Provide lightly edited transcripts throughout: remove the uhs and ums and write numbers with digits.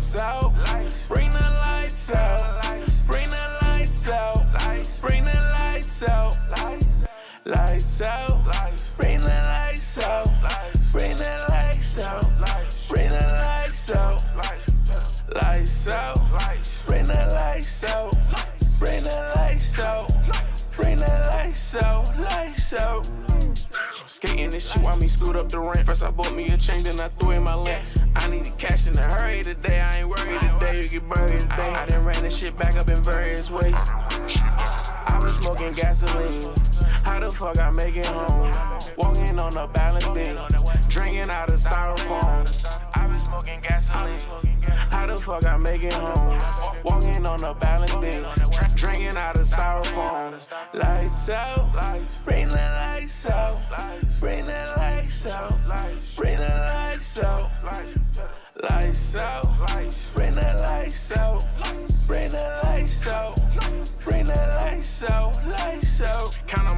lights out, bring the lights out, bring the lights out, bring the lights out, lights out, bring the lights out, bring the lights out, bring the lights out, lights out, bring the lights out, bring the lights out, bring the lights out, lights out. Skating this shit while me scoot up the ramp. First I bought me a chain, then I threw in my lamp. I need the cash in a hurry today. I ain't worried today, you get buried today. I done ran this shit back up in various ways. I been smoking gasoline. How the fuck I make it home? Walking on a balance beam, drinking out of styrofoam. I been smoking gasoline. How the fuck I make it home? Walking on a balance beam, drinking out of styrofoam. Lights out, bring the lights out, bring the lights out, bring the lights out, lights out, bring the lights out, bring the lights out, bring the lights out, lights out. Count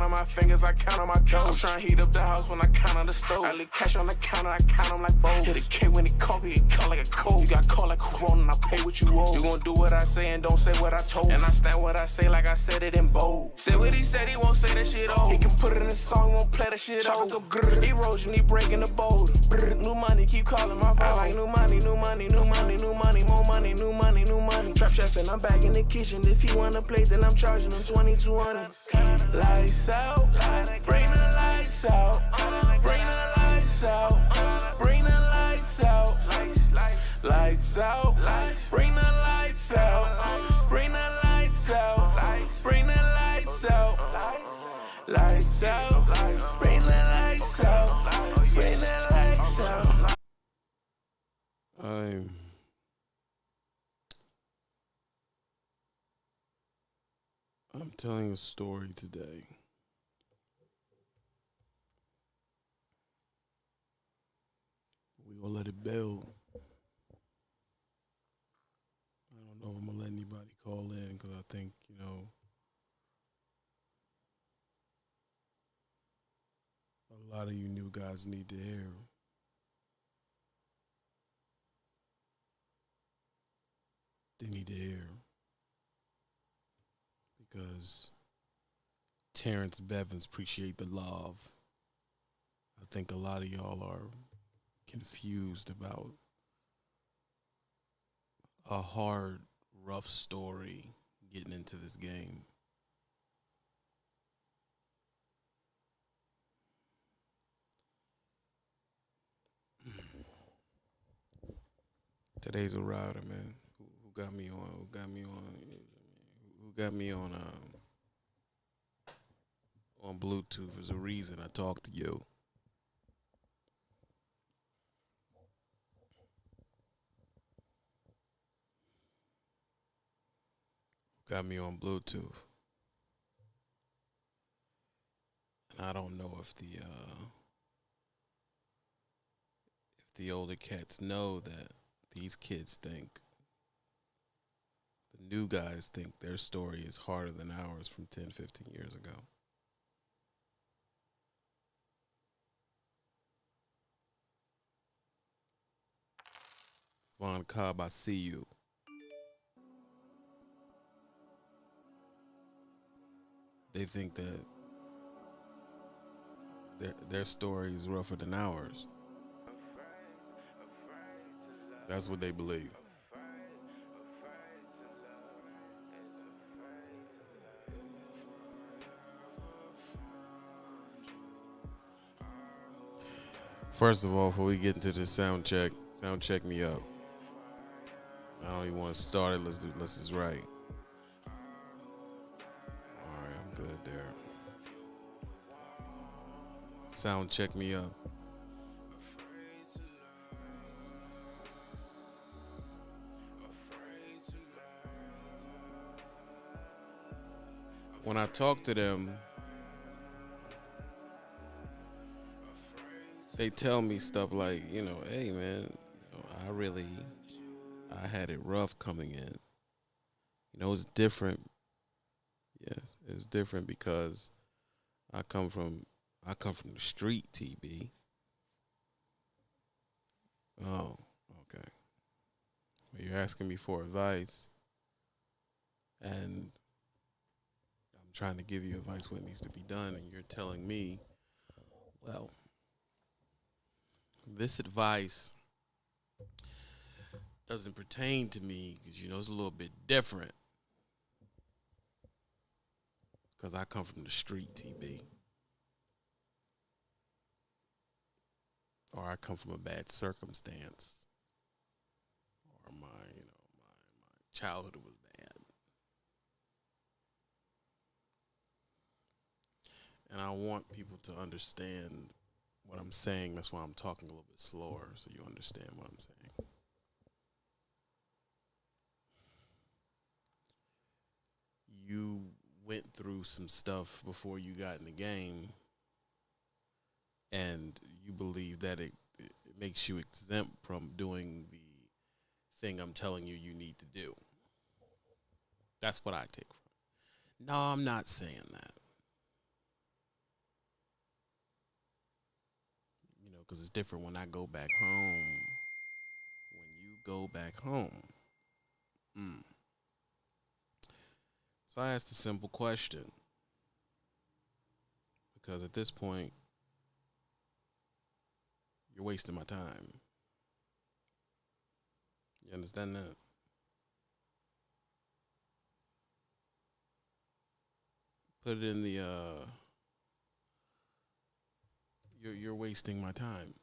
on my fingers, I count on my toes. I'm trying to heat up the house when I count on the stove. I leave cash on the counter, I count them like bowls. Hit a kid when he coffee, it cut like a cold. You got caught like Corona, and I pay what you owe. You gon' do what I say and don't say what I told. And I stand what I say like I said it in bold. Say what he said, he won't say that shit old. He can put it in a song, won't play that shit old. Erosion, he breaking the boulder. New money, keep calling my phone. I like new money, new money, new money, new money, more money, new money, new money. Trap chef and I'm back in the kitchen. If he wanna play, then I'm charging him 2,200. Lights out, bring the lights out, bring the lights out, bring the lights out, lights out, bring the lights out, bring the lights out, bring the lights out, lights out, bring the lights out, bring the lights out. I'm telling a story today. We gonna let it build. I don't know if I'm gonna let anybody call in because I think, a lot of you new guys need to hear. They need to hear. Because Terrence Bevins appreciate the love. I think a lot of y'all are confused about a hard, rough story getting into this game. Today's a rider, man. Who got me on? Who got me on Bluetooth? There's a reason I talk to you. Got me on Bluetooth. And I don't know if the older cats know that these kids think, the new guys think their story is harder than ours from 10, 15 years ago. Von Cobb, I see you. They think that their story is rougher than ours. That's what they believe. First of all, before we get into this sound check me up. I don't even want to start it. Let's just right. All right, I'm good there. Sound check me up. When I talk to them, they tell me stuff like, hey man, I had it rough coming in. It's different. Yes, it's different because I come from the street, TB. Oh, you're asking me for advice, and I'm trying to give you advice what needs to be done, and you're telling me, well, this advice doesn't pertain to me because it's a little bit different because I come from the street, TB, or I come from a bad circumstance, or my childhood was bad, and I want people to understand what I'm saying. That's why I'm talking a little bit slower so you understand what I'm saying. You went through some stuff before you got in the game, and you believe that it makes you exempt from doing the thing I'm telling you need to do. That's what I take from it. No, I'm not saying that. Because it's different when I go back home. When you go back home. Mm. So I asked a simple question. Because at this point, you're wasting my time. You understand that? Put it in the you're wasting my time.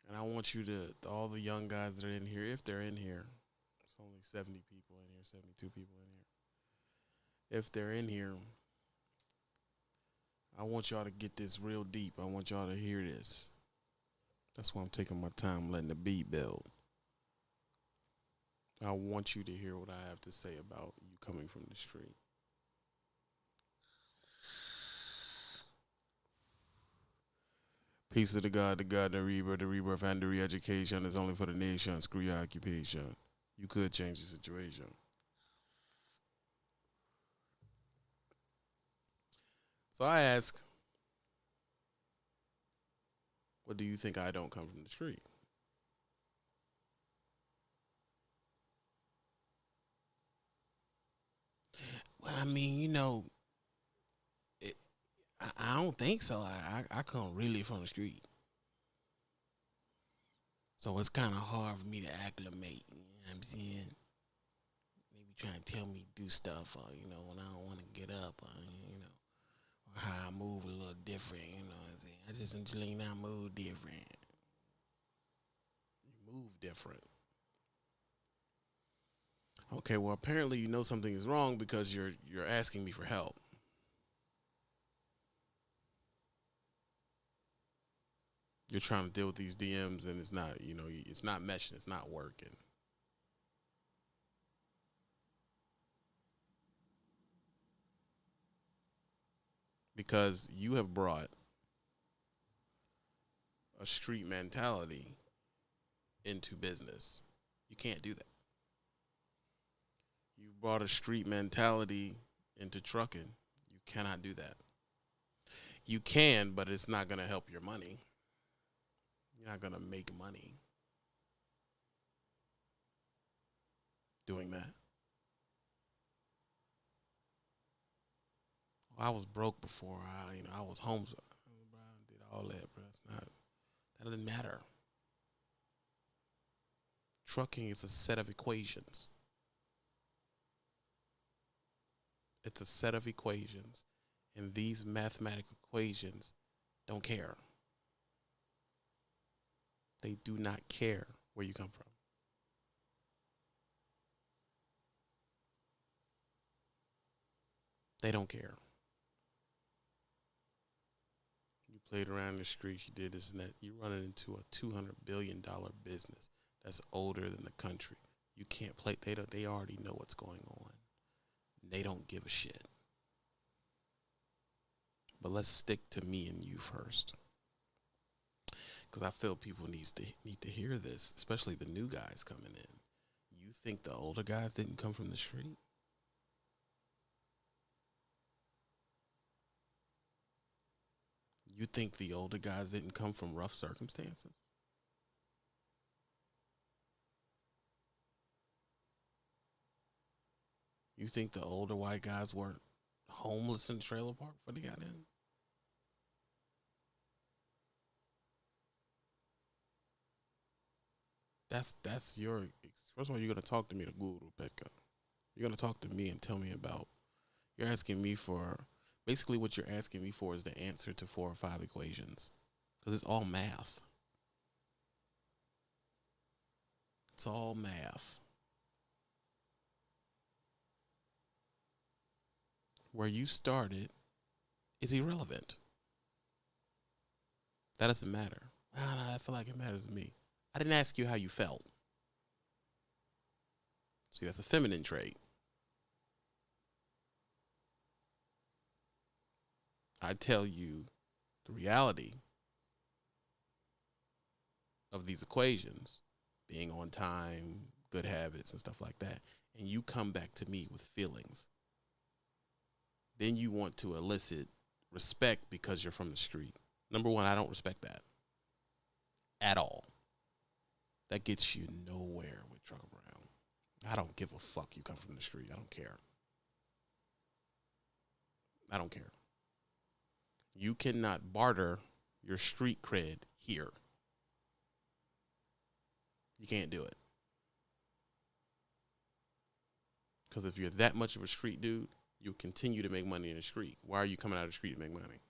And I want you to all the young guys that are in here, if they're in here, it's only 70 people in here, 72 people in here. If they're in here, I want y'all to get this real deep. I want y'all to hear this. That's why I'm taking my time letting the beat build. I want you to hear what I have to say about you coming from the street. Peace to the God, the rebirth, and the re-education is only for the nation. Screw your occupation. You could change the situation. So I ask, what do you think I don't come from the street? Well, I mean, it, I don't think so. I come really from the street. So it's kind of hard for me to acclimate. You know what I'm saying? Maybe trying to tell me to do stuff, or, when I don't want to get up, or, or how I move a little different, you know what I'm saying? I just enjoy now move different. You move different. Okay, well, apparently you know something is wrong because you're asking me for help. You're trying to deal with these DMs and it's not, it's not meshing, it's not working. Because you have brought a street mentality into business. You can't do that. You've brought a street mentality into trucking. You cannot do that. You can, but it's not going to help your money. You're not going to make money doing that. Well, I was broke before. I was homeless. I did all that, bro. That doesn't matter. Trucking is a set of equations. It's a set of equations, and these mathematical equations don't care. They do not care where you come from. They don't care. You played around the streets, you did this and that. You're running into a $200 billion business that's older than the country. You can't play. They already know what's going on. They don't give a shit. But let's stick to me and you first, because I feel people need to hear this, especially the new guys coming in. You think the older guys didn't come from the street? You think the older guys didn't come from rough circumstances? You think the older white guys weren't homeless in the trailer park before they got in? That's your. First of all, you're gonna talk to me to Guru Pekka. You're gonna talk to me and tell me about. You're asking me for. Basically, what you're asking me for is the answer to 4 or 5 equations, because it's all math. It's all math. Where you started is irrelevant. That doesn't matter. I feel like it matters to me. I didn't ask you how you felt. See, that's a feminine trait. I tell you the reality of these equations, being on time, good habits, and stuff like that, and you come back to me with feelings. Then you want to elicit respect because you're from the street. Number one, I don't respect that at all. That gets you nowhere with Trucker Brown. I don't give a fuck you come from the street. I don't care. I don't care. You cannot barter your street cred here. You can't do it. Because if you're that much of a street dude, you'll continue to make money in the street. Why are you coming out of the street to make money?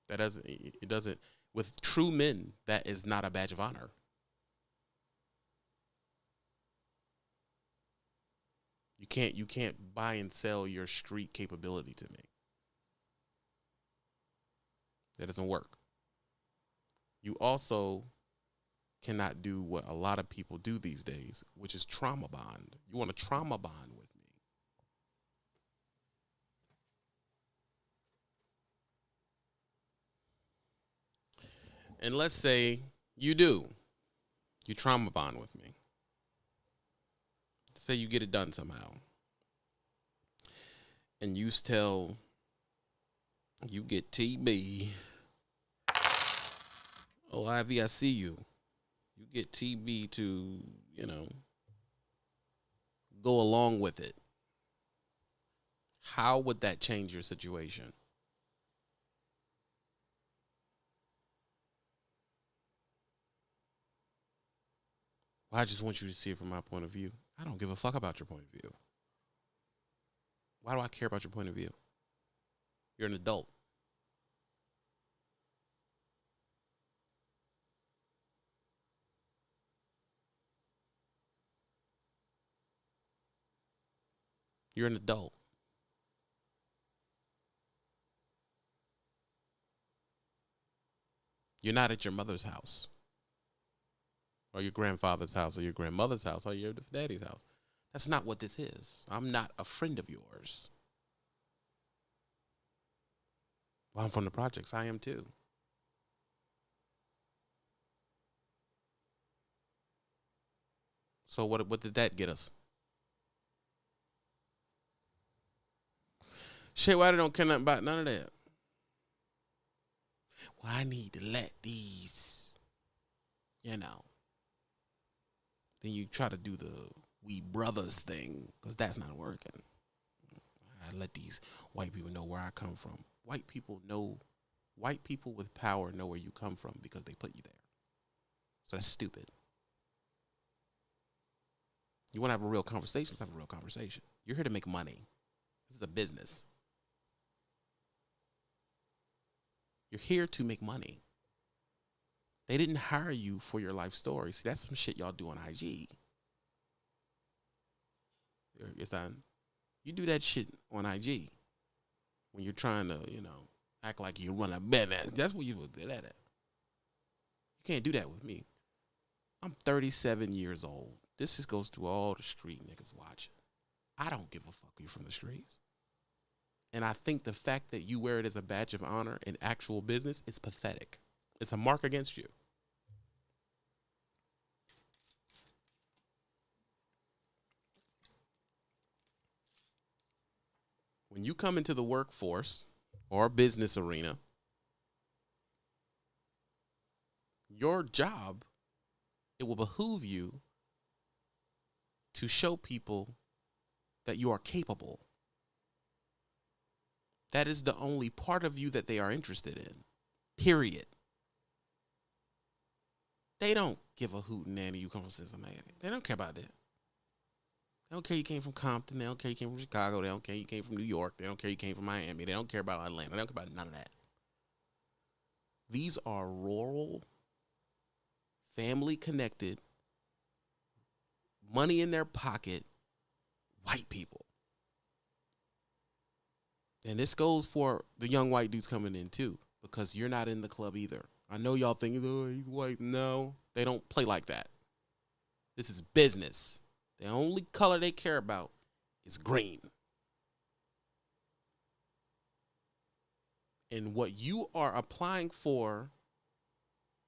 It doesn't, with true men, that is not a badge of honor. You can't buy and sell your street capability to me. That doesn't work. You also cannot do what a lot of people do these days, which is trauma bond. You want to trauma bond with me. And let's say you do. You trauma bond with me. Say you get it done somehow. And you get TB. Oh, Ivy, I see you. You get TB to, go along with it. How would that change your situation? Well, I just want you to see it from my point of view. I don't give a fuck about your point of view. Why do I care about your point of view? You're an adult. You're an adult. You're not at your mother's house or your grandfather's house or your grandmother's house or your daddy's house. That's not what this is. I'm not a friend of yours. Well, I'm from the projects. I am too. So what did that get us? Shit, why they don't care nothing about none of that? Well, I need to let these, Then you try to do the we brothers thing, because that's not working. I let these white people know where I come from. White people with power know where you come from because they put you there. So that's stupid. You want to have a real conversation? Let's have a real conversation. You're here to make money. This is a business. You're here to make money. They didn't hire you for your life story. See, that's some shit y'all do on IG. It's done. You do that shit on IG when you're trying to, act like you run a business. That's what you would do that at. You can't do that with me. I'm 37 years old. This just goes to all the street niggas watching. I don't give a fuck you from the streets. And I think the fact that you wear it as a badge of honor in actual business is pathetic. It's a mark against you. When you come into the workforce or business arena, Your job, it will behoove you to show people that you are capable. That is the only part of you that they are interested in. Period. They don't give a hoot and nanny you come from Cincinnati. They don't care about that. They don't care you came from Compton. They don't care you came from Chicago. They don't care you came from New York. They don't care you came from Miami. They don't care about Atlanta. They don't care about none of that. These are rural, family-connected, money in their pocket, white people. And this goes for the young white dudes coming in too, because you're not in the club either. I know y'all think, oh, he's white. No, they don't play like that. This is business. The only color they care about is green. And what you are applying for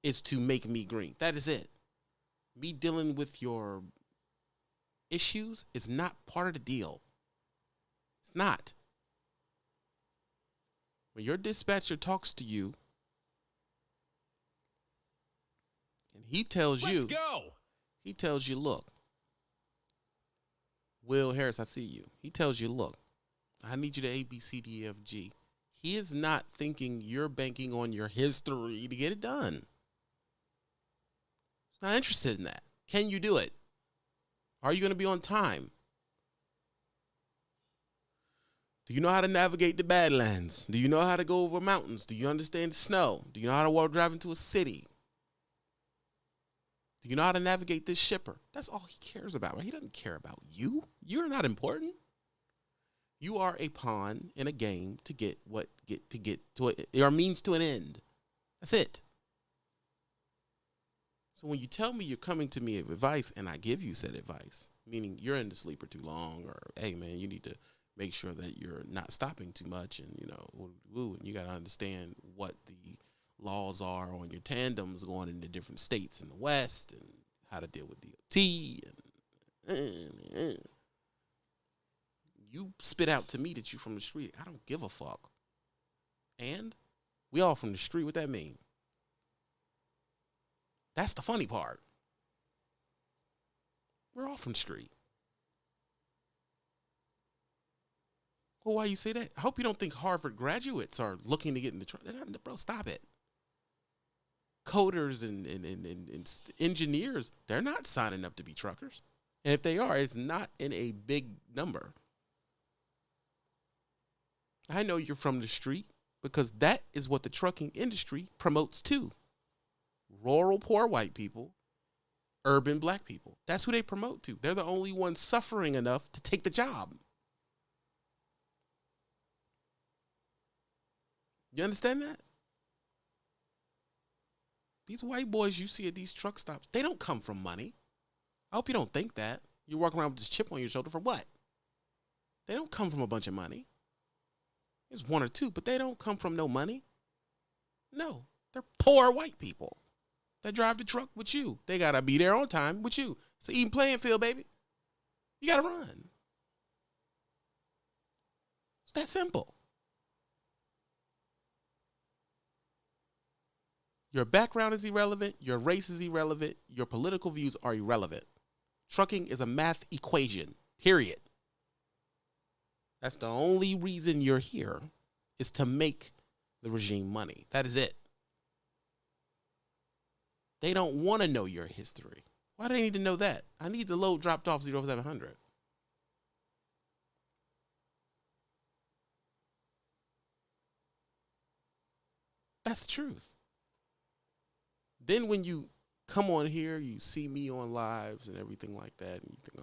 is to make me green. That is it. Me dealing with your issues is not part of the deal. It's not. When your dispatcher talks to you and he tells you, Let's go. He tells you, look, Will Harris, I see you. He tells you, look, I need you to A, B, C, D, E, F, G. He is not thinking you're banking on your history to get it done. He's not interested in that. Can you do it? Are you going to be on time? Do you know how to navigate the Badlands? Do you know how to go over mountains? Do you understand the snow? Do you know how to drive into a city? Do you know how to navigate this shipper? That's all he cares about. Right? He doesn't care about you. You're not important. You are a pawn in a game to get to it, or means to an end. That's it. So when you tell me you're coming to me with advice and I give you said advice, meaning you're in the sleeper too long, or hey man, you need to make sure that you're not stopping too much, and and you got to understand what the laws are on your tandems going into different states in the West, and how to deal with DOT, and you spit out to me that you from the street. I don't give a fuck. And we all from the street. What that mean? That's the funny part. We're all from the street. Well, why you say that? I hope you don't think Harvard graduates are looking to get in the truck. Bro, stop it. Coders and engineers, they're not signing up to be truckers. And if they are, it's not in a big number. I know you're from the street because that is what the trucking industry promotes too. Rural poor white people, urban black people. That's who they promote to. They're the only ones suffering enough to take the job. You understand that? These white boys you see at these truck stops, they don't come from money. I hope you don't think that. You're walking around with this chip on your shoulder for what? They don't come from a bunch of money. There's one or two, but they don't come from no money. No, they're poor white people that drive the truck with you. They got to be there on time with you. It's an even playing field, baby. You got to run. It's that simple. Your background is irrelevant. Your race is irrelevant. Your political views are irrelevant. Trucking is a math equation, period. That's the only reason you're here, is to make the regime money. That is it. They don't want to know your history. Why do they need to know that? I need the load dropped off 0700. That's the truth. Then when you come on here, you see me on lives and everything like that, and you think,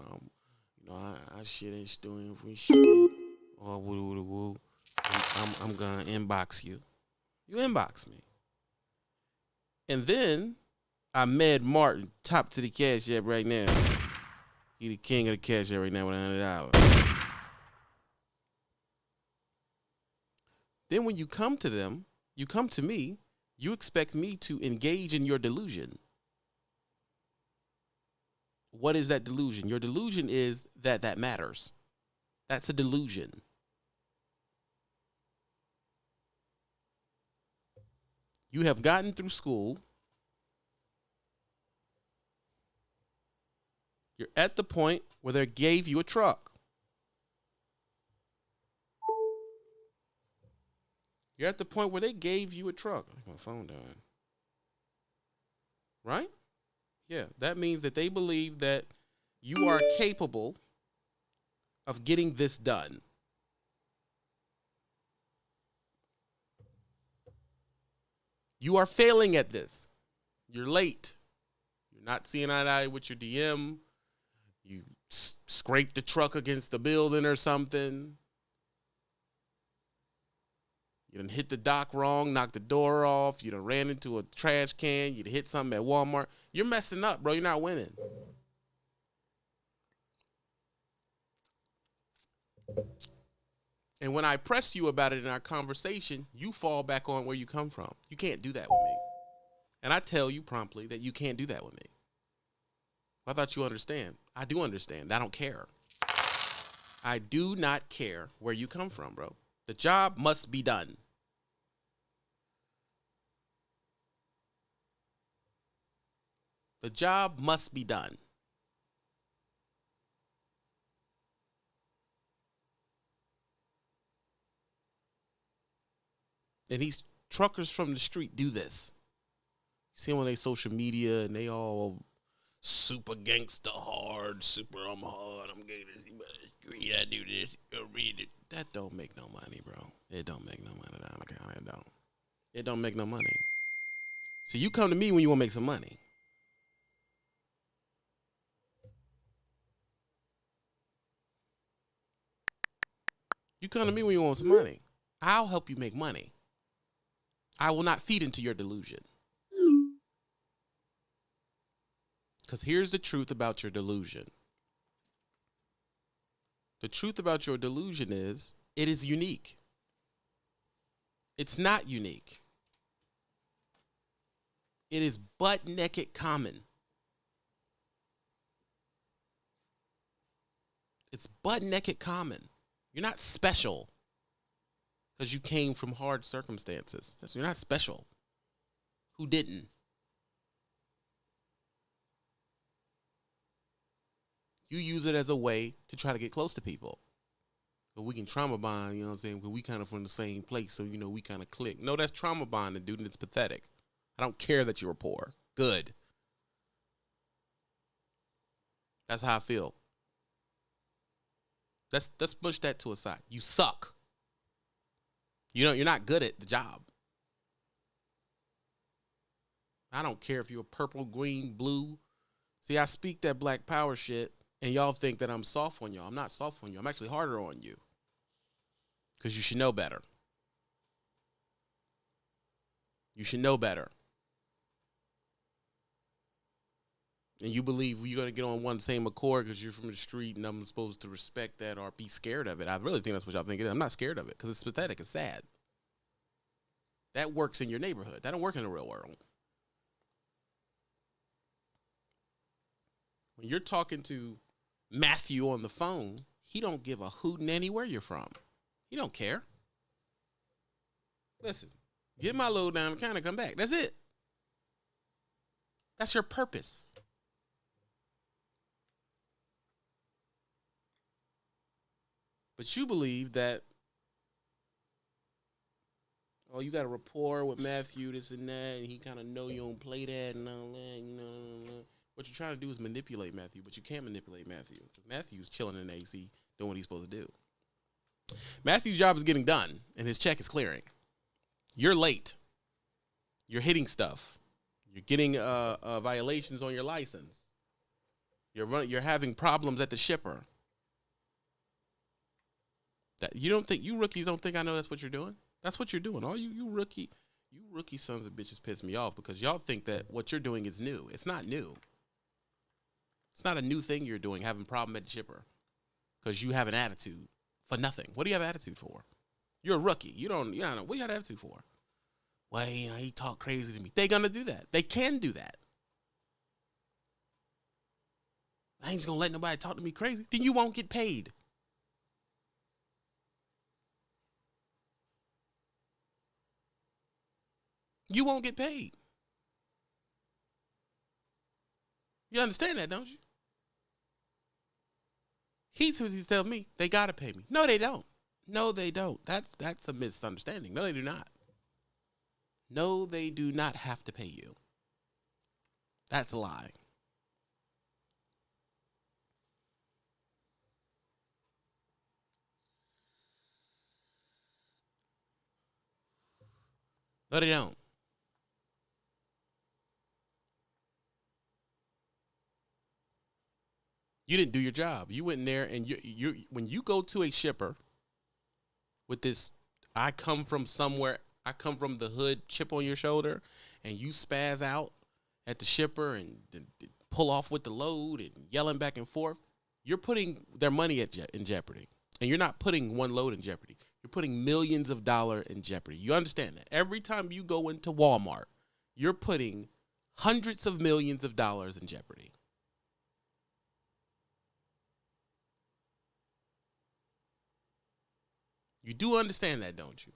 I shit ain't doing for shit. Or woo. I'm gonna inbox you. You inbox me. And then I met Martin, top to the cash app right now. He the king of the cash app right now with $100. Then when you come to them, you come to me, you expect me to engage in your delusion. What is that delusion? Your delusion is that matters. That's a delusion. You have gotten through school You're at the point where they gave you a truck. You're at the point where they gave you a truck. My phone died. Right? Yeah, that means that they believe that you are capable of getting this done. You are failing at this. You're late. You're not seeing eye to eye with your DM. You scraped the truck against the building or something. You done hit the dock wrong, knocked the door off. You done ran into a trash can. You done hit something at Walmart. You're messing up, bro. You're not winning. And when I press you about it in our conversation, you fall back on where you come from. You can't do that with me. And I tell you promptly that you can't do that with me. I thought you understand. I do understand. I don't care. I do not care where you come from, bro. The job must be done. The job must be done. And these truckers from the street do this. You see them on their social media and they all super gangster hard, super I'm hard, I'm gay, I do this, read it. That don't make no money, bro. It don't make no money. It don't. It don't make no money. So you come to me when you want to make some money. You come to me when you want some money. I'll help you make money. I will not feed into your delusion. Because here's the truth about your delusion. The truth about your delusion is it is unique. It's not unique. It is butt naked common. It's butt naked common. You're not special because you came from hard circumstances. You're not special. Who didn't? You use it as a way to try to get close to people. But we can trauma bond, you know what I'm saying? Because we kind of from the same place, so, you know, we kind of click. No, that's trauma bonding, dude, and it's pathetic. I don't care that you were poor. Good. That's how I feel. Let's push that to a side. You suck. You know, you're not good at the job. I don't care if you're purple, green, blue. See, I speak that black power shit, and y'all think that I'm soft on y'all. I'm not soft on you. I'm actually harder on you. Because you should know better. You should know better. And you believe you're going to get on one same accord because you're from the street and I'm supposed to respect that or be scared of it. I really think that's what y'all think it is. I'm not scared of it because it's pathetic. It's sad. That works in your neighborhood. That don't work in the real world. When you're talking to Matthew on the phone, he don't give a hootin' anywhere you're from. He don't care. Listen, get my load down and kind of come back. That's it. That's your purpose. But you believe that, oh, you got a rapport with Matthew, this and that, and he kind of know you don't play that and all that, you know. What you're trying to do is manipulate Matthew, but you can't manipulate Matthew. Matthew's chilling in the AC, doing what he's supposed to do. Matthew's job is getting done, and his check is clearing. You're late. You're hitting stuff. You're getting violations on your license. You're having problems at the shipper. That you rookies don't think I know that's what you're doing? That's what you're doing. All you rookie sons of bitches piss me off because y'all think that what you're doing is new. It's not new. It's not a new thing you're doing, having a problem at the shipper. Because you have an attitude for nothing. What do you have an attitude for? You're a rookie. You don't know what you have an attitude for. Well, he talk crazy to me. They're gonna do that. They can do that. I ain't just gonna let nobody talk to me crazy. Then you won't get paid. You won't get paid. You understand that, don't you? He's telling me they gotta pay me. No, they don't. No, they don't. That's a misunderstanding. No, they do not. No, they do not have to pay you. That's a lie. No, they don't. You didn't do your job. You went in there and you when you go to a shipper with this, I come from somewhere, I come from the hood chip on your shoulder, and you spaz out at the shipper and pull off with the load and yelling back and forth, you're putting their money in jeopardy. And you're not putting one load in jeopardy. You're putting millions of dollars in jeopardy. You understand that? Every time you go into Walmart, you're putting hundreds of millions of dollars in jeopardy. You do understand that, don't you?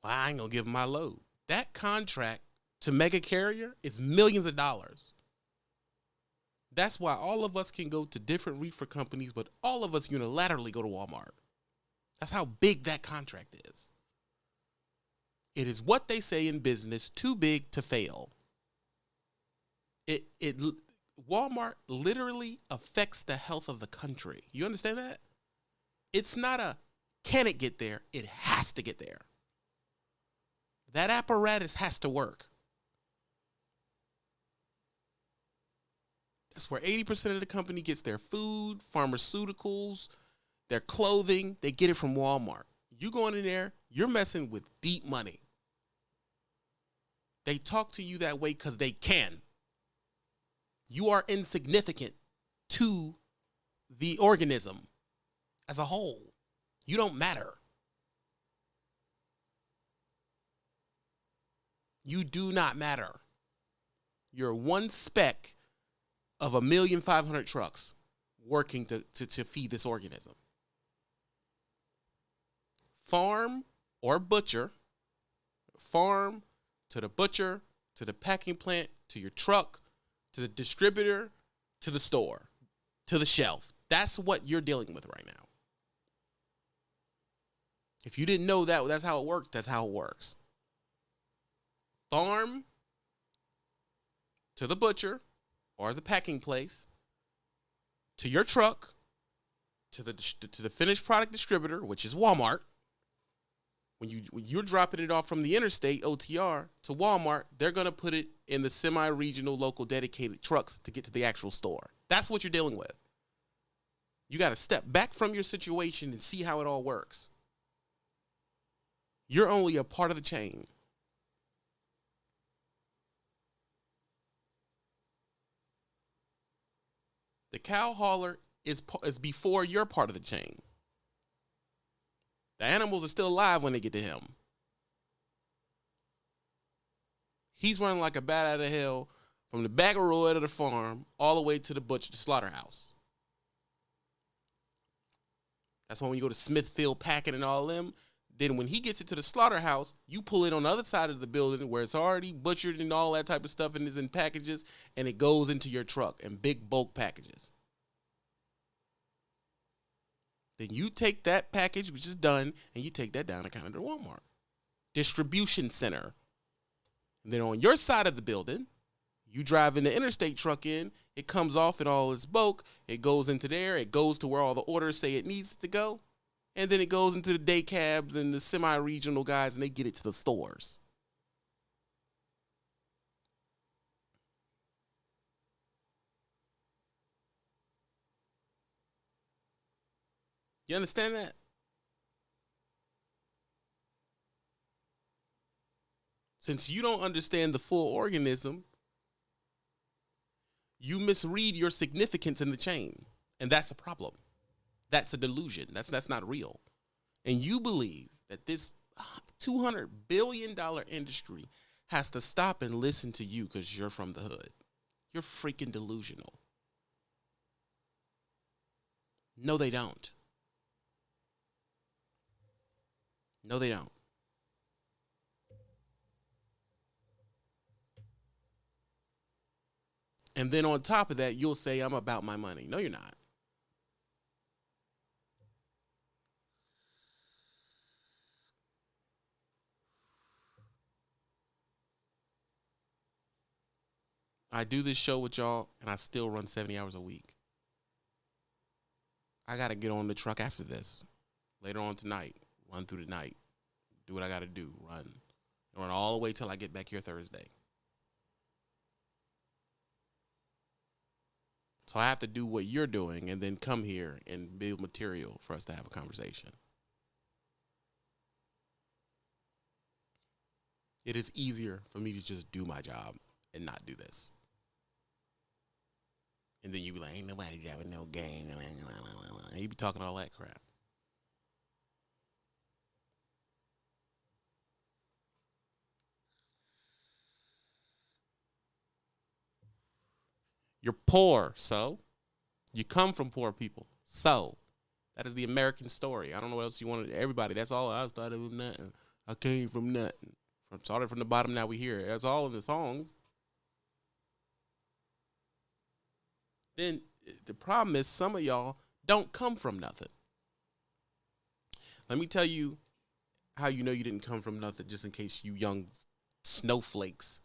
Well, I ain't gonna give them my load. That contract to mega carrier is millions of dollars. That's why all of us can go to different reefer companies, but all of us unilaterally go to Walmart. That's how big that contract is. It is what they say in business, too big to fail. Walmart literally affects the health of the country. You understand that? It's not a, can it get there? It has to get there. That apparatus has to work. That's where 80% of the company gets their food, pharmaceuticals, their clothing. They get it from Walmart. You going in there, you're messing with deep money. They talk to you that way because they can. You are insignificant to the organism as a whole. You don't matter. You do not matter. You're one speck of 1,500,000 trucks working to feed this organism. Farm or butcher, farm to the butcher, to the packing plant, to your truck, to the distributor, to the store, to the shelf. That's what you're dealing with right now. If you didn't know that, that's how it works. That's how it works. Farm to the butcher or the packing place, to your truck, to the finished product distributor, which is Walmart. When you're dropping it off from the interstate OTR to Walmart, they're going to put it in the semi-regional, local, dedicated trucks to get to the actual store. That's what you're dealing with. You got to step back from your situation and see how it all works. You're only a part of the chain. The cow hauler is before you're part of the chain. The animals are still alive when they get to him. He's running like a bat out of hell from the back road of the farm all the way to the slaughterhouse. That's why when you go to Smithfield packing and all them, then when he gets it to the slaughterhouse, you pull it on the other side of the building where it's already butchered and all that type of stuff and is in packages, and it goes into your truck in big bulk packages. Then you take that package, which is done, and you take that down to kind of the Walmart distribution center. And then on your side of the building, you drive in the interstate truck in, it comes off in all its bulk, it goes into there, it goes to where all the orders say it needs to go, and then it goes into the day cabs and the semi-regional guys, and they get it to the stores. You understand that? Since you don't understand the full organism, you misread your significance in the chain. And that's a problem. That's a delusion. That's not real. And you believe that this $200 billion industry has to stop and listen to you because you're from the hood. You're freaking delusional. No, they don't. No, they don't. And then on top of that, you'll say, I'm about my money. No, you're not. I do this show with y'all, and I still run 70 hours a week. I got to get on the truck after this. Later on tonight, run through the night. Do what I got to do, run. Run all the way till I get back here Thursday. So I have to do what you're doing and then come here and build material for us to have a conversation. It is easier for me to just do my job and not do this. And then you be like, ain't nobody driving no gang. And you be talking all that crap. You're poor, so you come from poor people. So that is the American story. I don't know what else you wanted. Everybody, that's all. I thought it was nothing. I came from nothing. Started from the bottom, now we hear it. That's all in the songs. Then the problem is some of y'all don't come from nothing. Let me tell you how you know you didn't come from nothing, just in case you young snowflakes.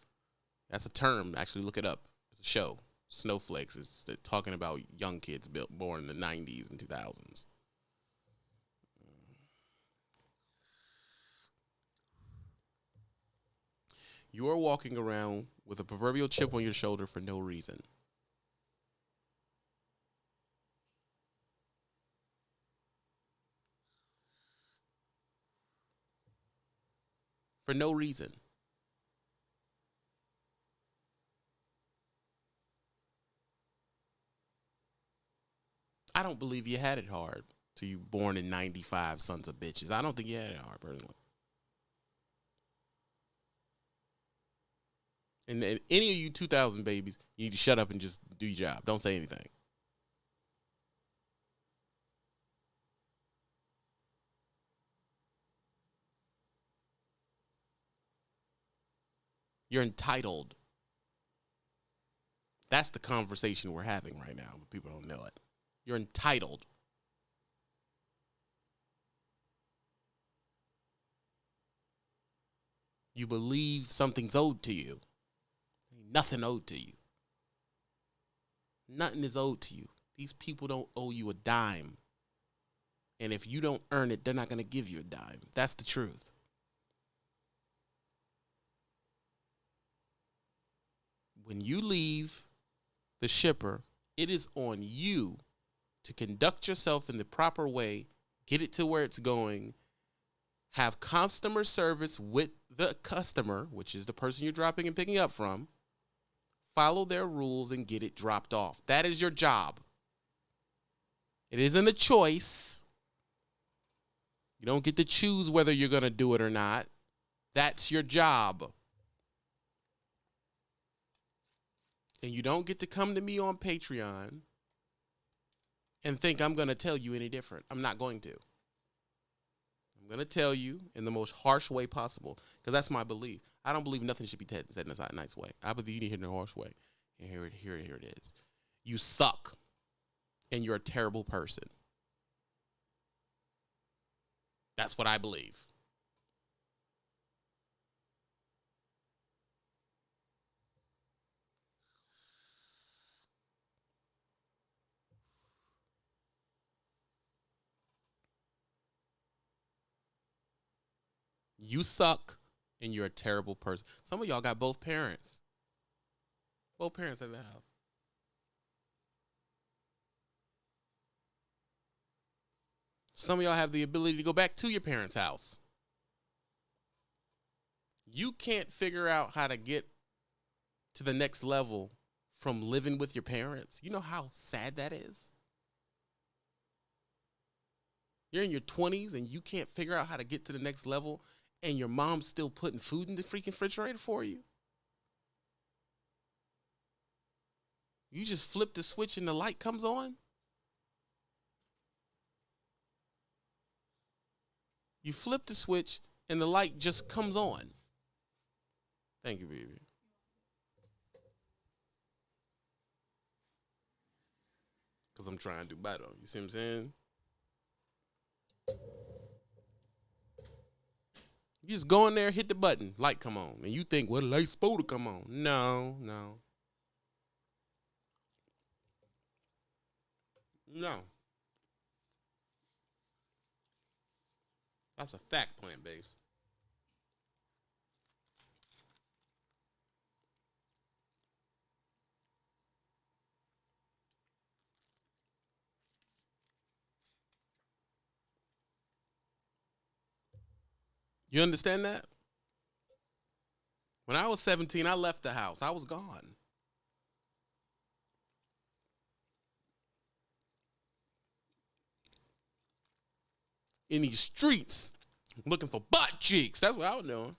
That's a term. Actually, look it up. It's a show. Snowflakes. It's talking about young kids born in the 90s and 2000s. You are walking around with a proverbial chip on your shoulder for no reason. For no reason. I don't believe you had it hard till you born in 95, sons of bitches. I don't think you had it hard, personally. And any of you 2000 babies, you need to shut up and just do your job. Don't say anything. You're entitled. That's the conversation we're having right now, but people don't know it. You're entitled. You believe something's owed to you. Ain't nothing owed to you. Nothing is owed to you. These people don't owe you a dime. And if you don't earn it, they're not going to give you a dime. That's the truth. When you leave the shipper, it is on you to conduct yourself in the proper way, get it to where it's going, have customer service with the customer, which is the person you're dropping and picking up from, follow their rules and get it dropped off. That is your job. It isn't a choice. You don't get to choose whether you're going to do it or not. That's your job. And you don't get to come to me on Patreon and think I'm going to tell you any different. I'm not going to. I'm going to tell you in the most harsh way possible, because that's my belief. I don't believe nothing should be said in a nice way. I believe you need to hear it in a harsh way. And here it is. You suck, and you're a terrible person. That's what I believe. You suck, and you're a terrible person. Some of y'all got both parents. Both parents in the house. Some of y'all have the ability to go back to your parents' house. You can't figure out how to get to the next level from living with your parents. You know how sad that is? You're in your 20s and you can't figure out how to get to the next level, and your mom's still putting food in the freaking refrigerator for you. You just flip the switch and the light comes on. You flip the switch and the light just comes on. Thank you, baby. because I'm trying to do better. You see what I'm saying? You just go in there, hit the button, light come on. And you think, well, the light's supposed to come on. No. That's a fact, plant-based. You understand that? When I was 17, I left the house. I was gone. In these streets, looking for butt cheeks. That's what I was doing.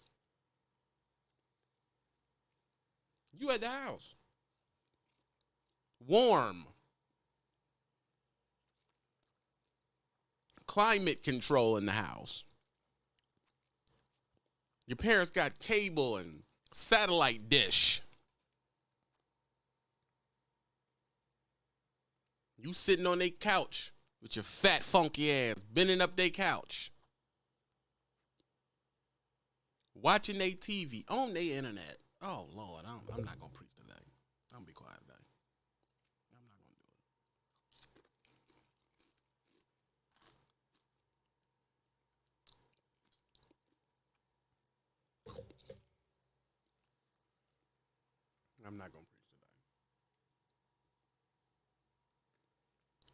You at the house. Warm. Climate control in the house. Your parents got cable and satellite dish. You sitting on their couch with your fat, funky ass, bending up their couch. Watching their TV, on their internet. Oh, Lord, I'm not going to preach today. I'm going to be quiet today. I'm not going to do it. I'm not going to preach today.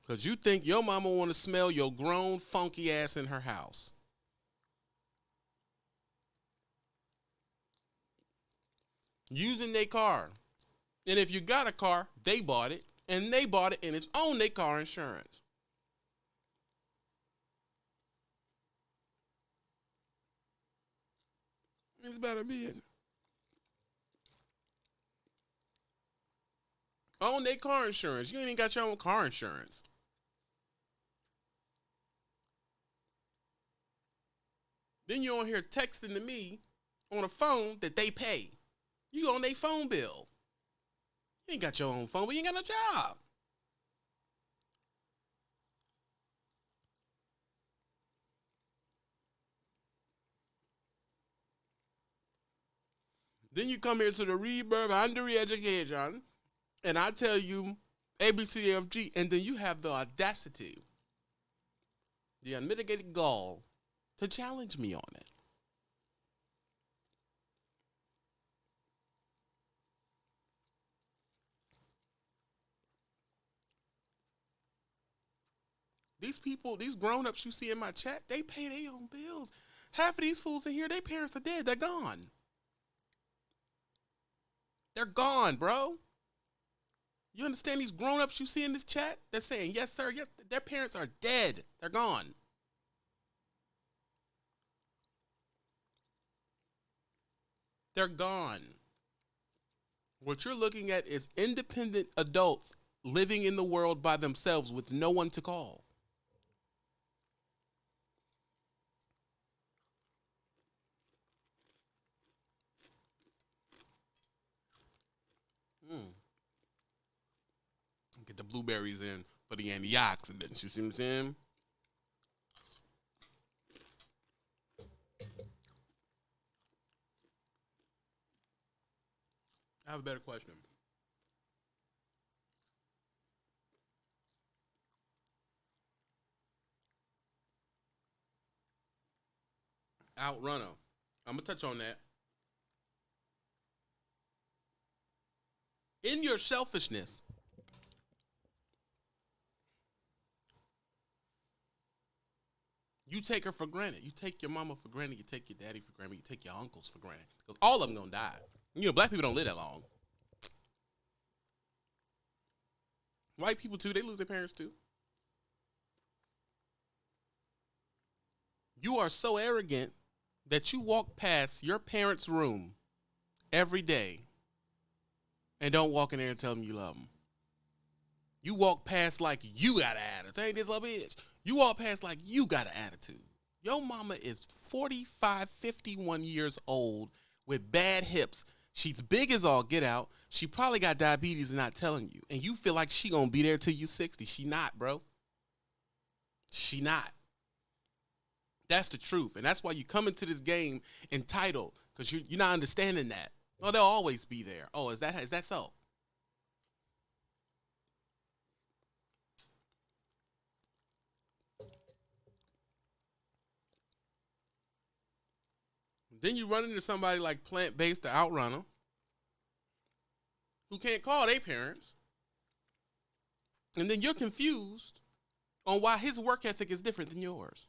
Because you think your mama want to smell your grown, funky ass in her house. Using their car. And if you got a car, they bought it. And they bought it and it's on their car insurance. It's better be it. Own their car insurance. You ain't even got your own car insurance. Then you on here texting to me on a phone that they pay. You on their phone bill. You ain't got your own phone, but you ain't got no job. Then you come here to the rebirth under education, and I tell you ABCDFG, and then you have the audacity, the unmitigated gall, to challenge me on it. These people, these grown-ups you see in my chat, they pay their own bills. Half of these fools in here, their parents are dead. They're gone. They're gone, bro. You understand these grown-ups you see in this chat? They're saying, yes, sir, yes, their parents are dead. They're gone. They're gone. What you're looking at is independent adults living in the world by themselves with no one to call. Get the blueberries in for the antioxidants. You see what I'm saying? I have a better question. Outrunner. I'm going to touch on that. In your selfishness, you take her for granted. You take your mama for granted. You take your daddy for granted. You take your uncles for granted. Because all of them going to die. You know, black people don't live that long. White people, too, they lose their parents, too. You are so arrogant that you walk past your parents' room every day and don't walk in there and tell them you love them. You walk past like you got an attitude. Ain't this little bitch? You walk past like you got an attitude. Your mama is 45, 51 years old with bad hips, She's big as all get out. She probably got diabetes and not telling you. And you feel like she gonna be there till you 60. She not, bro. She not. That's the truth. And that's why you come into this game entitled, because you're not understanding that. Oh, they'll always be there. Oh, is that so? Then you run into somebody like Plant-Based, the Outrunner, who can't call their parents. And then you're confused on why his work ethic is different than yours.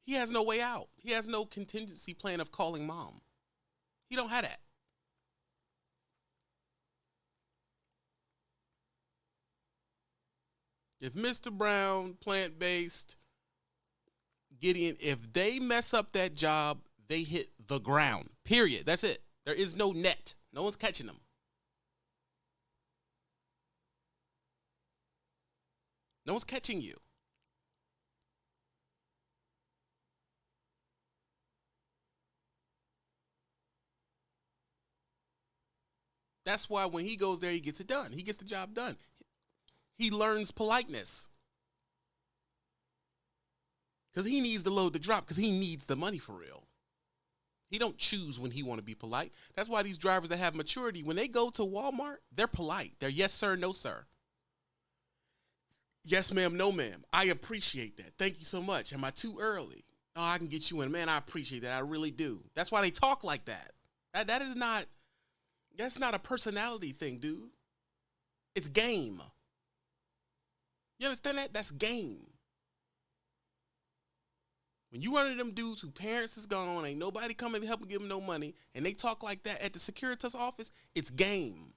He has no way out. He has no contingency plan of calling mom. He don't have that. If Mr. Brown, Plant-Based, Gideon, if they mess up that job, they hit the ground. Period. That's it. There is no net. No one's catching them. No one's catching you. That's why when he goes there, he gets it done. He gets the job done. He learns politeness. Because he needs the load to drop, because he needs the money for real. He don't choose when he want to be polite. That's why these drivers that have maturity, when they go to Walmart, they're polite. They're yes, sir, no, sir. Yes, ma'am, no, ma'am. I appreciate that. Thank you so much. Am I too early? No, I can get you in. Man, I appreciate that. I really do. That's why they talk like that. That's not a personality thing, dude. It's game. You understand that? That's game. When you run into them dudes whose parents is gone, ain't nobody coming to help them give them no money, and they talk like that at the Securitas office, it's game.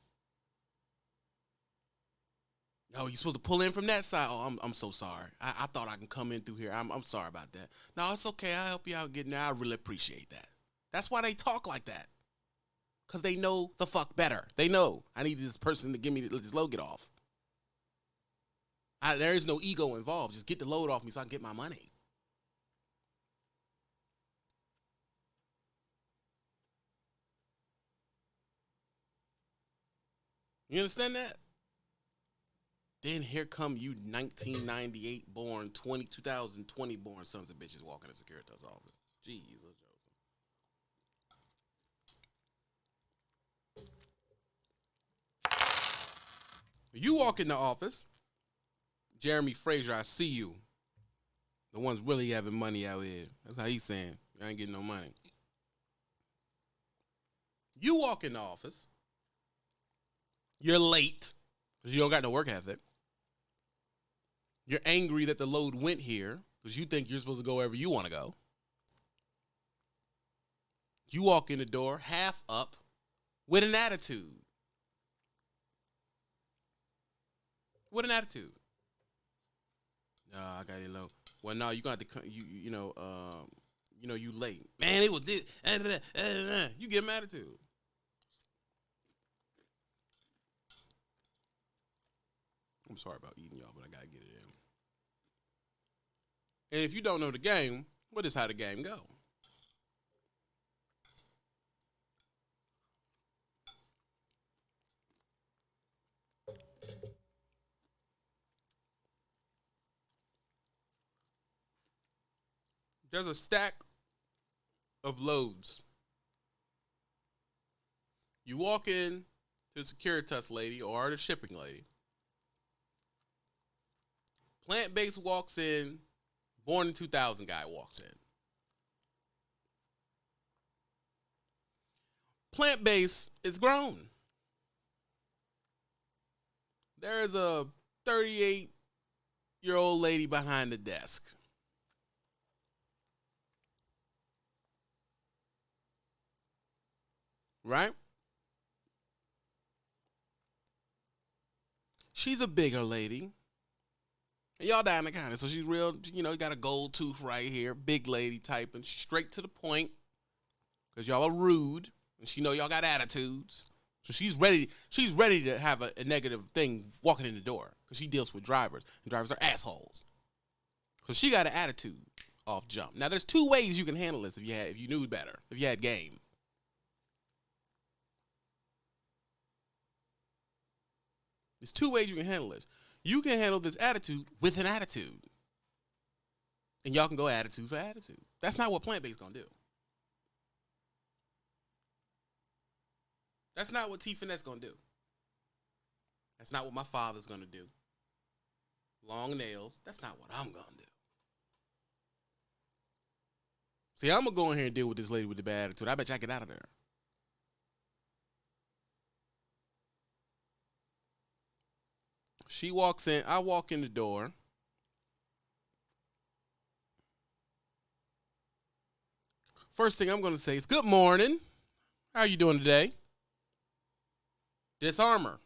Oh, you supposed to pull in from that side? Oh, I'm so sorry. I thought I can come in through here. I'm sorry about that. No, it's okay. I'll help you out getting there. I really appreciate that. That's why they talk like that. Because they know the fuck better. They know I need this person to give me this load get off. There is no ego involved. Just get the load off me so I can get my money. You understand that? Then here come you 1998 born, 2020 born sons of bitches walking in Securitas office. Jesus. You walk in the office, Jeremy Frazier, I see you. The ones really having money out here. That's how he's saying. I ain't getting no money. You walk in the office. You're late because you don't got no work ethic. You're angry that the load went here because you think you're supposed to go wherever you want to go. You walk in the door half up with an attitude. With an attitude. No, I got it low. Well, no, you got to you late. Man, it was this. You get an attitude. I'm sorry about eating y'all, but I gotta get it in. And if you don't know the game, what is how the game go? There's a stack of loads. You walk in to the Securitas lady or the shipping lady. Plant-Based walks in. Born in 2000 guy walks in. Plant-Based is grown. There is a 38-year-old lady behind the desk. Right? She's a bigger lady. And y'all down the counter, so she's real, got a gold tooth right here, big lady typing, straight to the point, because y'all are rude, and she know y'all got attitudes. So she's ready to have a negative thing walking in the door, because she deals with drivers, and drivers are assholes. So she got an attitude. off jump. Now, there's two ways you can handle this if you knew better, if you had game. There's two ways you can handle this. You can handle this attitude with an attitude. And y'all can go attitude for attitude. That's not what plant-based gonna do. That's not what T-Finesse gonna do. That's not what my father's gonna do. Long nails, that's not what I'm gonna do. See, I'm gonna go in here and deal with this lady with the bad attitude. I bet you I get out of there. She walks in, I walk in the door. First thing I'm gonna say is, good morning. How are you doing today? Disarm her.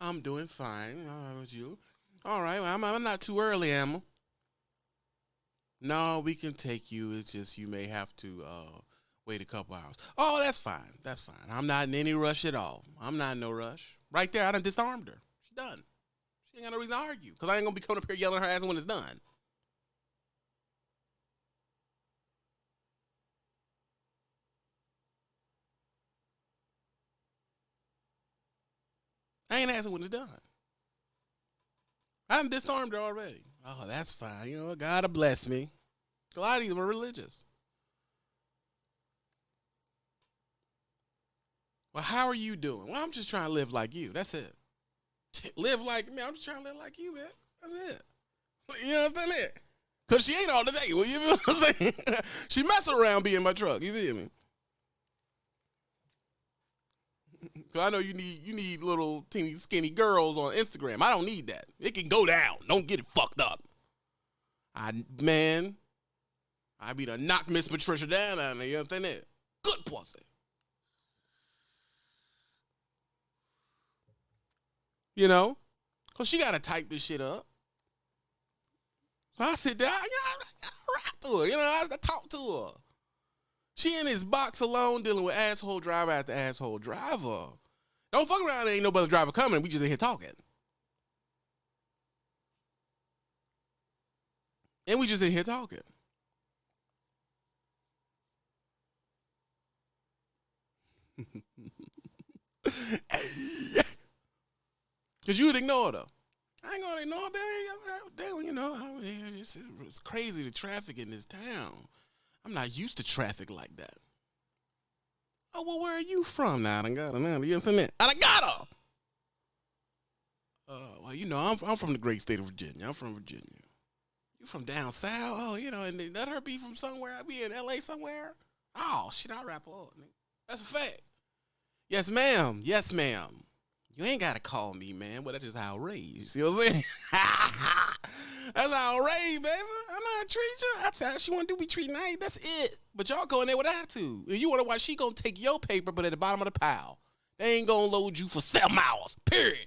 I'm doing fine. How about you? All right, well, I'm not too early, am I? No, we can take you. It's just you may have to wait a couple hours. Oh, that's fine. That's fine. I'm not in any rush at all. I'm not in no rush. Right there, I done disarmed her. She done. She ain't got no reason to argue because I ain't going to be coming up here yelling at her ass when it's done. I ain't asking when it's done. I done disarmed her already. Oh, that's fine. You know, God bless me. A lot of these are religious. Well, how are you doing? Well, I'm just trying to live like you. That's it. Live like me. I'm just trying to live like you, man. That's it. You know what I'm saying? Because she ain't all the day. Well, you know what I'm saying? She mess around being in my truck. You feel me? Cause I know you need little teeny skinny girls on Instagram. I don't need that. It can go down. Don't get it fucked up. I be to knock Miss Patricia down there. You know what I'm saying? Good pussy. You know? Cause she gotta type this shit up. So I sit down, I rap to her. You know, I talk to her. She in this box alone dealing with asshole driver after asshole driver. Don't fuck around, there ain't no other driver coming. We just in here talking. And we just in here talking. Because you would ignore her. I ain't gonna ignore her, you know, it's crazy the traffic in this town. I'm not used to traffic like that. Oh, well, where are you from now? I done got her now. You know what I'm saying? I done got her. Well, you know, I'm from the great state of Virginia. I'm from Virginia. You from down south? Oh, you know, and let her be from somewhere. I be in L.A. somewhere. Oh, shit, I'll rap her up. That's a fact. Yes, ma'am. Yes, ma'am. You ain't got to call me, man. But that's just how I raise. You see what I'm saying? That's how I raise, baby. I know how to treat you. That's how she want to do, be treating nice. That's it. But y'all go in there with attitude. And you wonder why she going to take your paper, but at the bottom of the pile. They ain't going to load you for 7 hours. Period.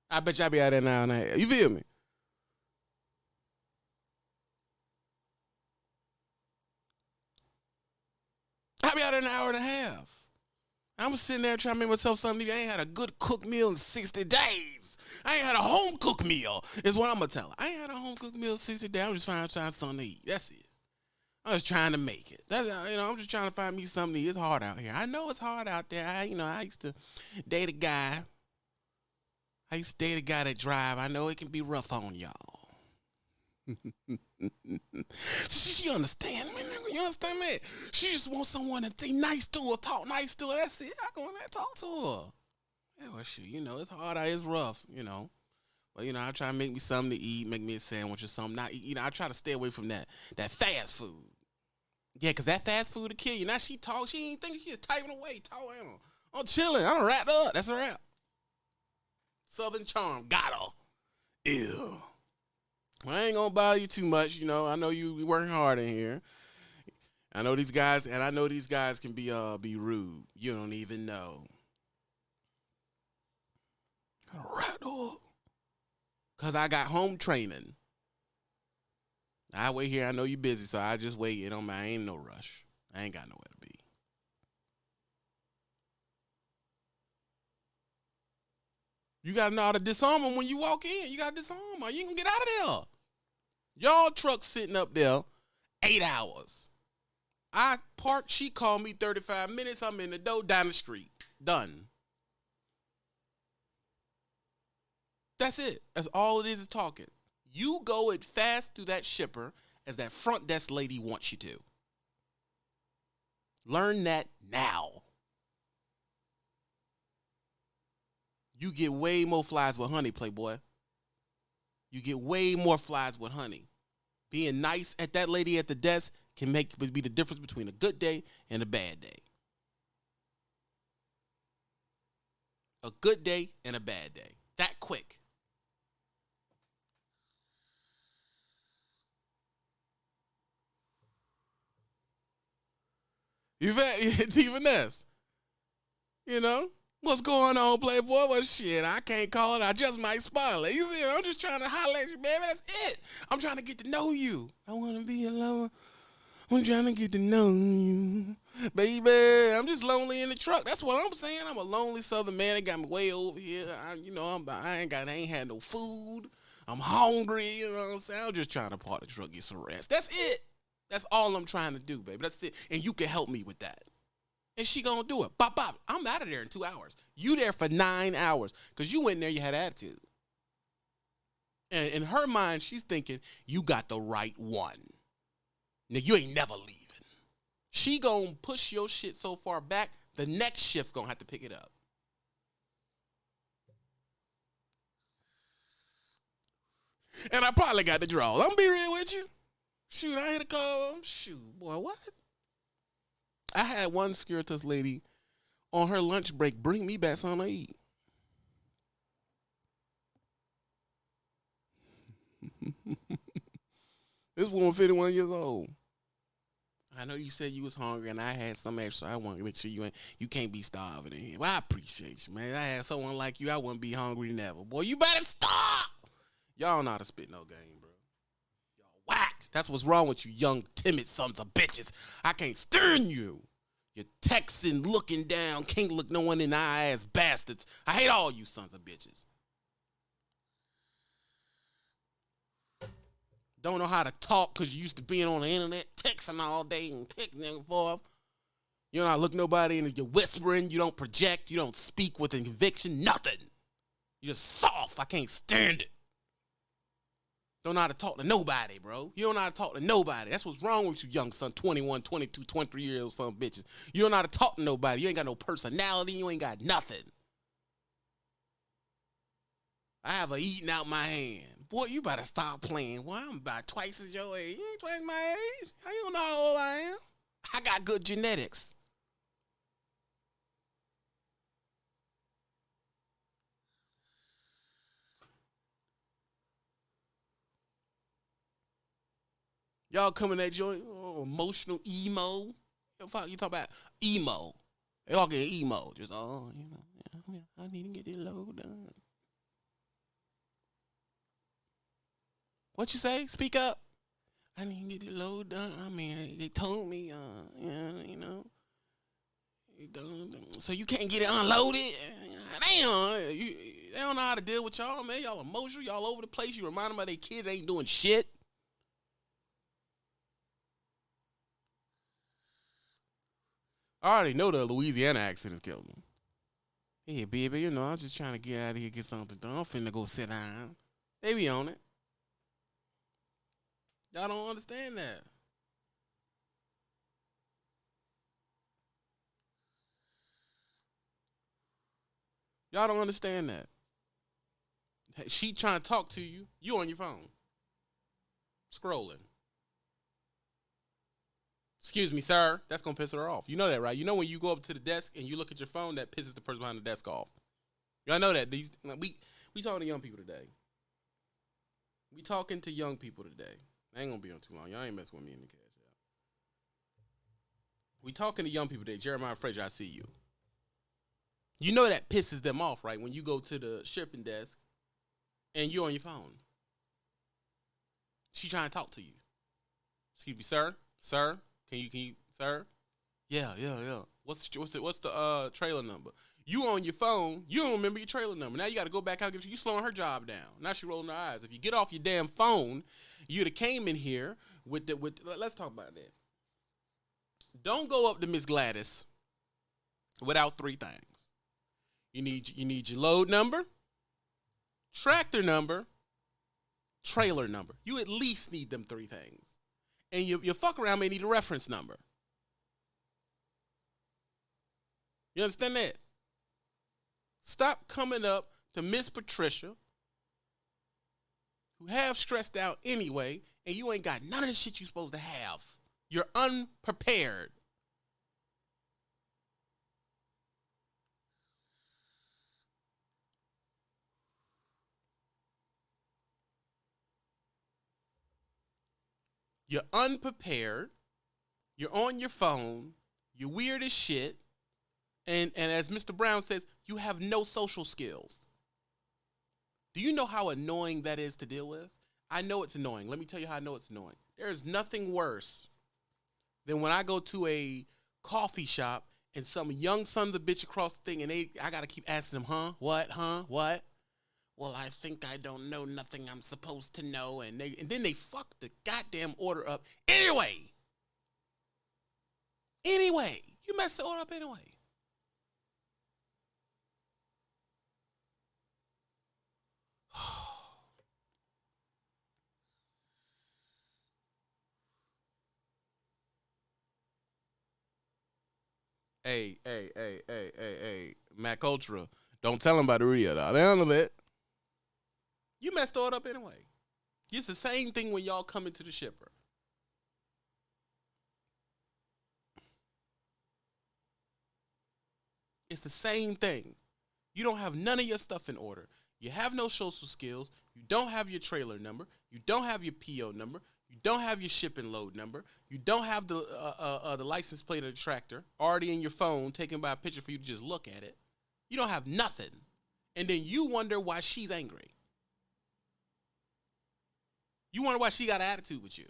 I bet y'all be out there now and a half. You feel me? I be out there an hour and a half. I'm sitting there trying to make myself something to eat. I ain't had a good cooked meal in 60 days. I ain't had a home cooked meal, is what I'm going to tell her. I ain't had a home cooked meal in 60 days. I'm just trying to find something to eat. That's it. I'm just trying to make it. That's, you know, I'm just trying to find me something to eat. It's hard out here. I know it's hard out there. I used to date a guy. That drive. I know it can be rough on y'all. She understand me. You understand me? She just wants someone to be nice to her, talk nice to her. That's it. I go in there and talk to her. Yeah, well, shit, you know, it's hard out. It's rough, you know. But, you know, I try to make me something to eat, make me a sandwich or something. Not, you know, I try to stay away from that fast food. Yeah, because that fast food will kill you. Now she talk. She ain't thinking. She just typing away. Talking. I'm chilling. I'm wrapped up. That's a wrap. Southern charm. Got her. Ew. Well, I ain't gonna bother you too much, you know. I know you working hard in here. I know these guys, and I know these guys can be rude. You don't even know. Cause I got home training. I wait here. I know you busy, so I just wait. It don't matter. I ain't no rush. I ain't got nowhere to be. You gotta know how to disarm them when you walk in. You gotta disarm them. You ain't gonna get out of there. Y'all truck sitting up there 8 hours. I parked, she called me 35 minutes. I'm in the door down the street. Done. That's it. That's all it is talking. You go as fast through that shipper as that front desk lady wants you to. Learn that now. You get way more flies with honey, Playboy. You get way more flies with honey. Being nice at that lady at the desk can be the difference between a good day and a bad day. A good day and a bad day. That quick. T-Finesse. You know? What's going on, Playboy? Well, shit, I can't call it. I just might spoil it. You see, I'm just trying to holler at you, baby. That's it. I'm trying to get to know you. I want to be alone. I'm trying to get to know you. Baby, I'm just lonely in the truck. That's what I'm saying. I'm a lonely Southern man. They got me way over here. I ain't had no food. I'm hungry. You know what I'm saying? I'm just trying to park the truck, get some rest. That's it. That's all I'm trying to do, baby. That's it. And you can help me with that. And she gonna do it. Bop, bop. I'm out of there in 2 hours. You there for 9 hours. Because you went there, you had attitude. And in her mind, she's thinking, you got the right one. Now, you ain't never leaving. She gonna push your shit so far back, the next shift gonna have to pick it up. And I probably got the draw. I'm gonna be real with you. Shoot, I hit a call. Shoot, boy, what? I had one Securitas lady on her lunch break bring me back something to eat. This woman 51 years old. I know you said you was hungry and I had some extra. I want to make sure you can't be starving in here. Well, I appreciate you, man. I had someone like you, I wouldn't be hungry never. Boy, you better stop. Y'all don't know how to spit no game, bro. Y'all whack. That's what's wrong with you young, timid sons of bitches. I can't stern you. You're texting, looking down, can't look no one in the eye ass bastards. I hate all you sons of bitches. Don't know how to talk because you used to being on the internet, texting all day and texting and forth. You don't know how to look nobody and you're whispering. You don't project. You don't speak with a conviction. Nothing. You're just soft. I can't stand it. Don't know how to talk to nobody, bro. You don't know how to talk to nobody. That's what's wrong with you young son, 21, 22, 23-year-old son bitches. You don't know how to talk to nobody. You ain't got no personality. You ain't got nothing. I have a eating out my hand. Boy, you better stop playing. Well, I'm about twice as your age. You ain't twice my age. How you don't know how old I am? I got good genetics. Y'all coming that joint, emotional emo. What the fuck you talking about? Emo. They all get emo. Just, I need to get this load done. What you say? Speak up. I need to get this load done. I mean, they told me, so you can't get it unloaded? Damn, they don't know how to deal with y'all, man. Y'all emotional. Y'all over the place. You remind them of their kid ain't doing shit. I already know the Louisiana accent is killing me. Hey, baby, I was just trying to get out of here, get something done. I'm finna go sit down. They be on it. Y'all don't understand that. Y'all don't understand that. She trying to talk to you. You on your phone. Scrolling. Excuse me, sir. That's going to piss her off. You know that, right? You know when you go up to the desk and you look at your phone, that pisses the person behind the desk off. Y'all know that. We talking to young people today. We talking to young people today. I ain't going to be on too long. Y'all ain't messing with me in the cash out. We talking to young people today. Jeremiah Frazier, I see you. You know that pisses them off, right? When you go to the shipping desk and you're on your phone. She trying to talk to you. Excuse me, sir? Sir? Can you, sir? Yeah. What's the trailer number? You on your phone, you don't remember your trailer number. Now you got to go back out and get you slowing her job down. Now she rolling her eyes. If you get off your damn phone, you'd have came in here with let's talk about that. Don't go up to Miss Gladys without three things. You need your load number, tractor number, trailer number. You at least need them three things. And your fuck around may need a reference number. You understand that? Stop coming up to Miss Patricia, who have stressed out anyway, and you ain't got none of the shit you supposed to have. You're unprepared. You're unprepared. You're on your phone. You're weird as shit. And as Mr. Brown says, you have no social skills. Do you know how annoying that is to deal with? I know it's annoying. Let me tell you how I know it's annoying. There is nothing worse than when I go to a coffee shop and some young sons of bitch across the thing and I got to keep asking them, what? Well, I think I don't know nothing I'm supposed to know. And then they fuck the goddamn order up anyway. You mess the order up anyway. Hey, Mac Ultra. Don't tell them about the real, though. They don't know that. You messed all up anyway. It's the same thing when y'all come into the shipper. It's the same thing. You don't have none of your stuff in order. You have no social skills. You don't have your trailer number. You don't have your PO number. You don't have your shipping load number. You don't have the license plate of the tractor already in your phone, taken by a picture for you to just look at it. You don't have nothing. And then you wonder why she's angry. You wonder why she got an attitude with you.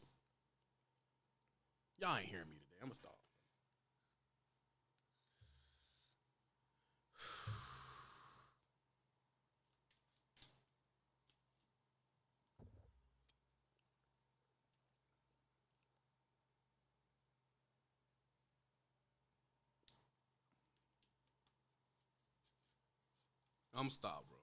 Y'all ain't hearing me today. I'm going to stop. I'm going to stop, bro.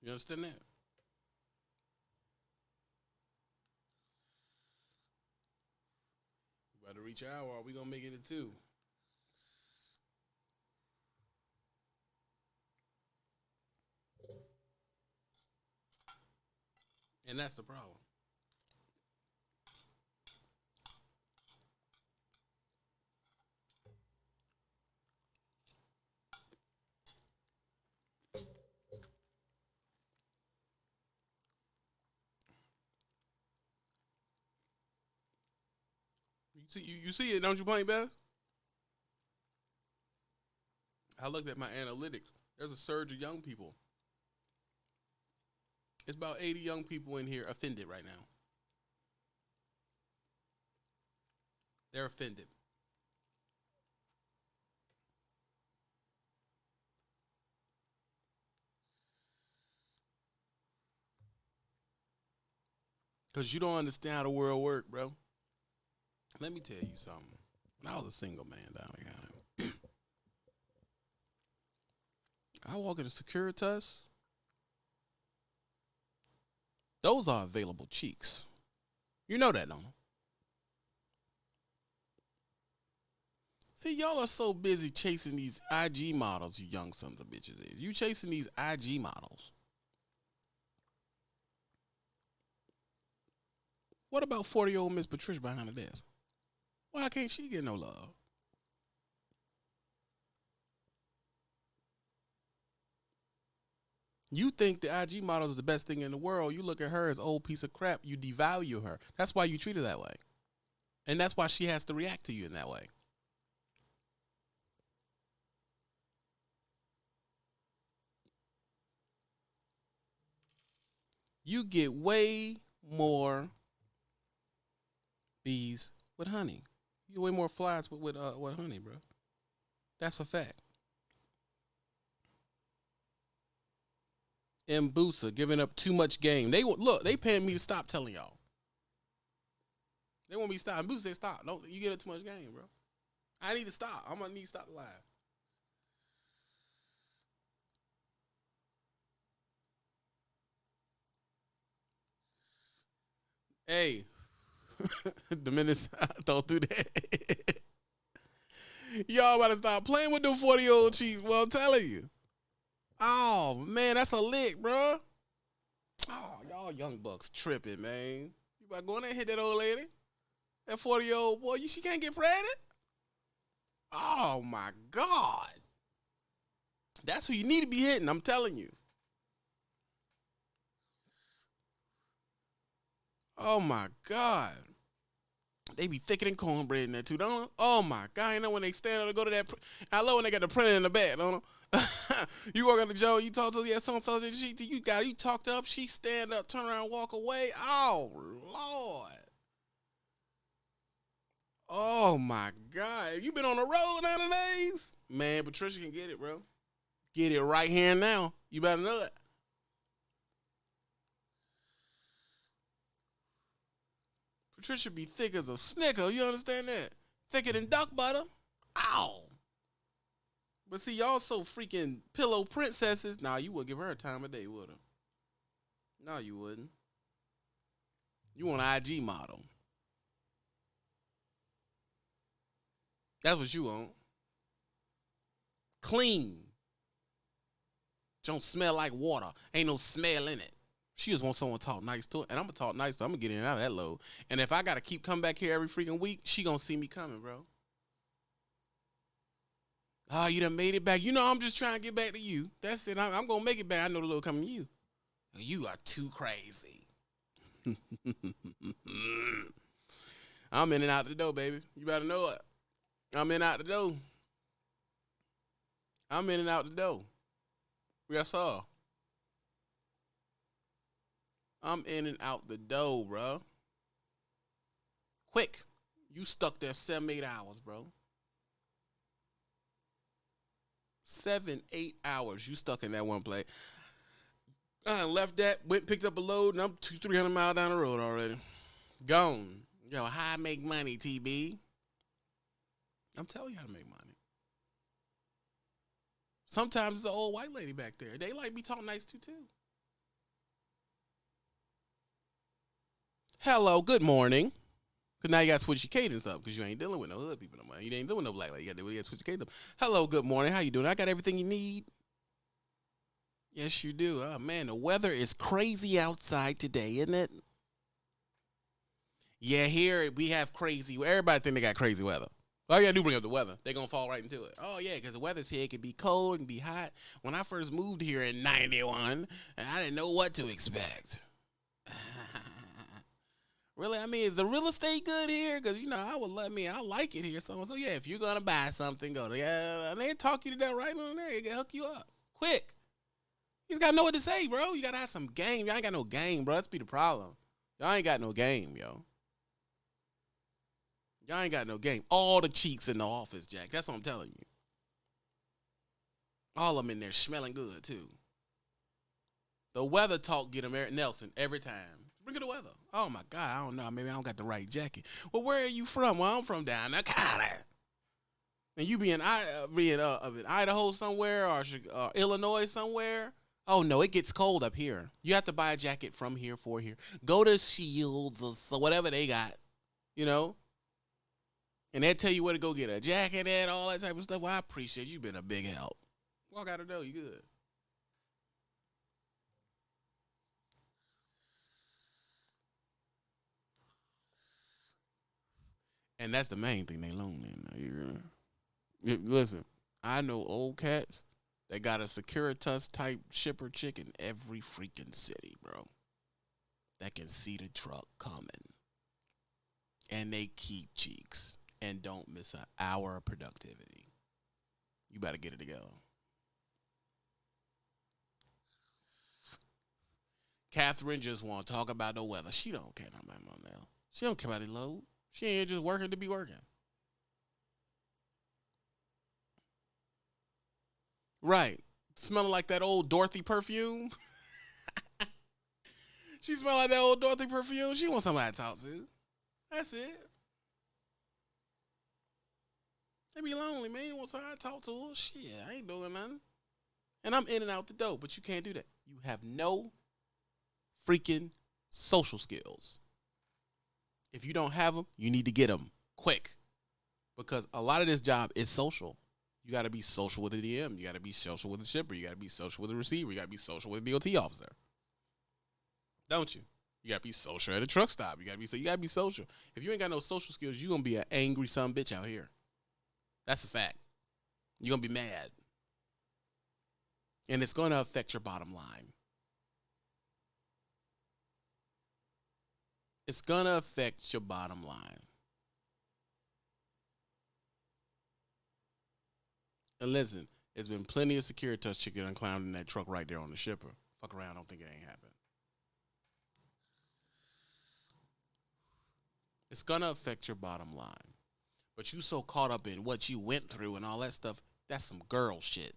You understand that? We better reach an hour or we going to make it at 2. And that's the problem. You see it, don't you, Plain Beth? I looked at my analytics. There's a surge of young people. It's about 80 young people in here offended right now. They're offended. Because you don't understand how the world works, bro. Let me tell you something. When I was a single man down here, I walk into Securitas. Those are available cheeks. You know that, don't you? See, y'all are so busy chasing these IG models, you young sons of bitches is. You chasing these IG models. What about 40-year-old Miss Patricia behind the desk? Why can't she get no love? You think the IG model is the best thing in the world. You look at her as old piece of crap. You devalue her. That's why you treat her that way. And that's why she has to react to you in that way. You get way more bees with honey. You get way more flies with honey, bro. That's a fact. And Boosa giving up too much game. They paying me to stop telling y'all. They want me to stop. And Boosa said stop. Don't you get up too much game, bro. I need to stop. I'm gonna need to stop the live. Hey, the minutes don't do that. Y'all about to stop playing with them 40-year-old cheeks. Well, I'm telling you. Oh man, that's a lick, bro. Oh, y'all young bucks tripping, man. You about to go in there and hit that old lady? That 40-year-old boy, she can't get pregnant? Oh my God. That's who you need to be hitting, I'm telling you. Oh my God. They be thicker than cornbread in that too, don't they? Oh my God. You know when they stand up to go to that. I love when they got the printer in the back, don't they? You walk on the Joe, you talk to her, yeah, so you talked up, she stand up, turn around, walk away. Oh Lord. Oh my God. You been on the road nowadays? Man, Patricia can get it, bro. Get it right here and now. You better know it. Patricia be thick as a snicker. You understand that? Thicker than duck butter. Ow. But see, y'all so freaking pillow princesses. Nah, you wouldn't give her a time of day, would her? No, you wouldn't. You want an IG model. That's what you want. Clean. Don't smell like water. Ain't no smell in it. She just wants someone to talk nice to her. And I'm going to talk nice to her. I'm going to get in and out of that load. And if I got to keep coming back here every freaking week, she going to see me coming, bro. Oh, you done made it back. You know, I'm just trying to get back to you. That's it. I'm going to make it back. I know the little coming to you. You are too crazy. I'm in and out the door, baby. You better know it. I'm in and out the door. I'm in and out the door. Yes, sir. I'm in and out the door, bro. Quick. You stuck there 7-8 hours, bro. 7-8 hours. You stuck in that one place. I left that, went picked up a load, and I'm 200-300 miles down the road already. Gone. Yo, how I make money, TB? I'm telling you how to make money. Sometimes it's an old white lady back there. They like me talking nice too. Hello, good morning. Because now you got to switch your cadence up because you ain't dealing with no hood people no more. You ain't dealing with no black lady. You got to switch your cadence up. Hello, good morning. How you doing? I got everything you need. Yes, you do. Oh, man, the weather is crazy outside today, isn't it? Yeah, here we have crazy. Everybody think they got crazy weather. All you got to do bring up the weather. They're going to fall right into it. Oh, yeah, because the weather's here. It can be cold and be hot. When I first moved here in 91, I didn't know what to expect. Really? I mean, is the real estate good here? Because, you know, I like it here. So yeah, if you're going to buy something, go to, yeah, and they talk you to that right on there. They can hook you up quick. You just got to know what to say, bro. You got to have some game. Y'all ain't got no game, bro. That's be the problem. Y'all ain't got no game, yo. Y'all ain't got no game. All the cheeks in the office, Jack. That's what I'm telling you. All of them in there smelling good, too. The weather talk get them Nelson every time. Bring it the weather. Oh, my God. I don't know. Maybe I don't got the right jacket. Well, where are you from? Well, I'm from down there. And you be in Idaho somewhere or Illinois somewhere. Oh, no, it gets cold up here. You have to buy a jacket from here for here. Go to Shields or so whatever they got, you know. And they'll tell you where to go get a jacket and all that type of stuff. Well, I appreciate you been a big help. Walk out the door. You good. And that's the main thing. They lonely. Listen, I know old cats They got a Securitas type shipper chick in every freaking city, bro. That can see the truck coming. And they keep cheeks and don't miss an hour of productivity. You better get it together. Catherine just want to talk about the weather. She don't care about no now. She don't care about the load. She ain't just working to be working. Right. Smelling like that old Dorothy perfume. She smell like that old Dorothy perfume. She wants somebody to talk to. That's it. They be lonely, man. You want somebody to talk to her? Shit, I ain't doing nothing. And I'm in and out the door, but you can't do that. You have no freaking social skills. If you don't have them, you need to get them quick. Because a lot of this job is social. You got to be social with the DM. You got to be social with the shipper. You got to be social with the receiver. You got to be social with the DOT officer. Don't you? You got to be social at a truck stop. You got to be social. If you ain't got no social skills, you're going to be an angry son bitch out here. That's a fact. You're going to be mad. And it's going to affect your bottom line. It's going to affect your bottom line. And listen, there's been plenty of Securitas chicken and clown in that truck right there on the shipper. Fuck around, don't think it ain't happened. It's going to affect your bottom line. But you so caught up in what you went through and all that stuff, that's some girl shit.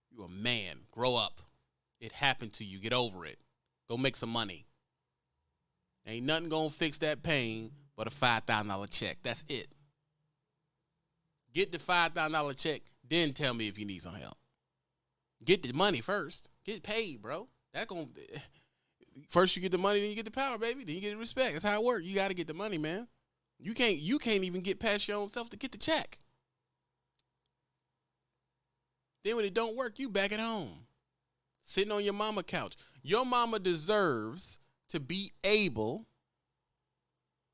You a man. Grow up. It happened to you. Get over it. Go make some money. Ain't nothing going to fix that pain but a $5,000 check. That's it. Get the $5,000 check, then tell me if you need some help. Get the money first. Get paid, bro. First you get the money, then you get the power, baby. Then you get the respect. That's how it works. You got to get the money, man. You can't even get past your own self to get the check. Then when it don't work, you back at home. Sitting on your mama couch. Your mama deserves to be able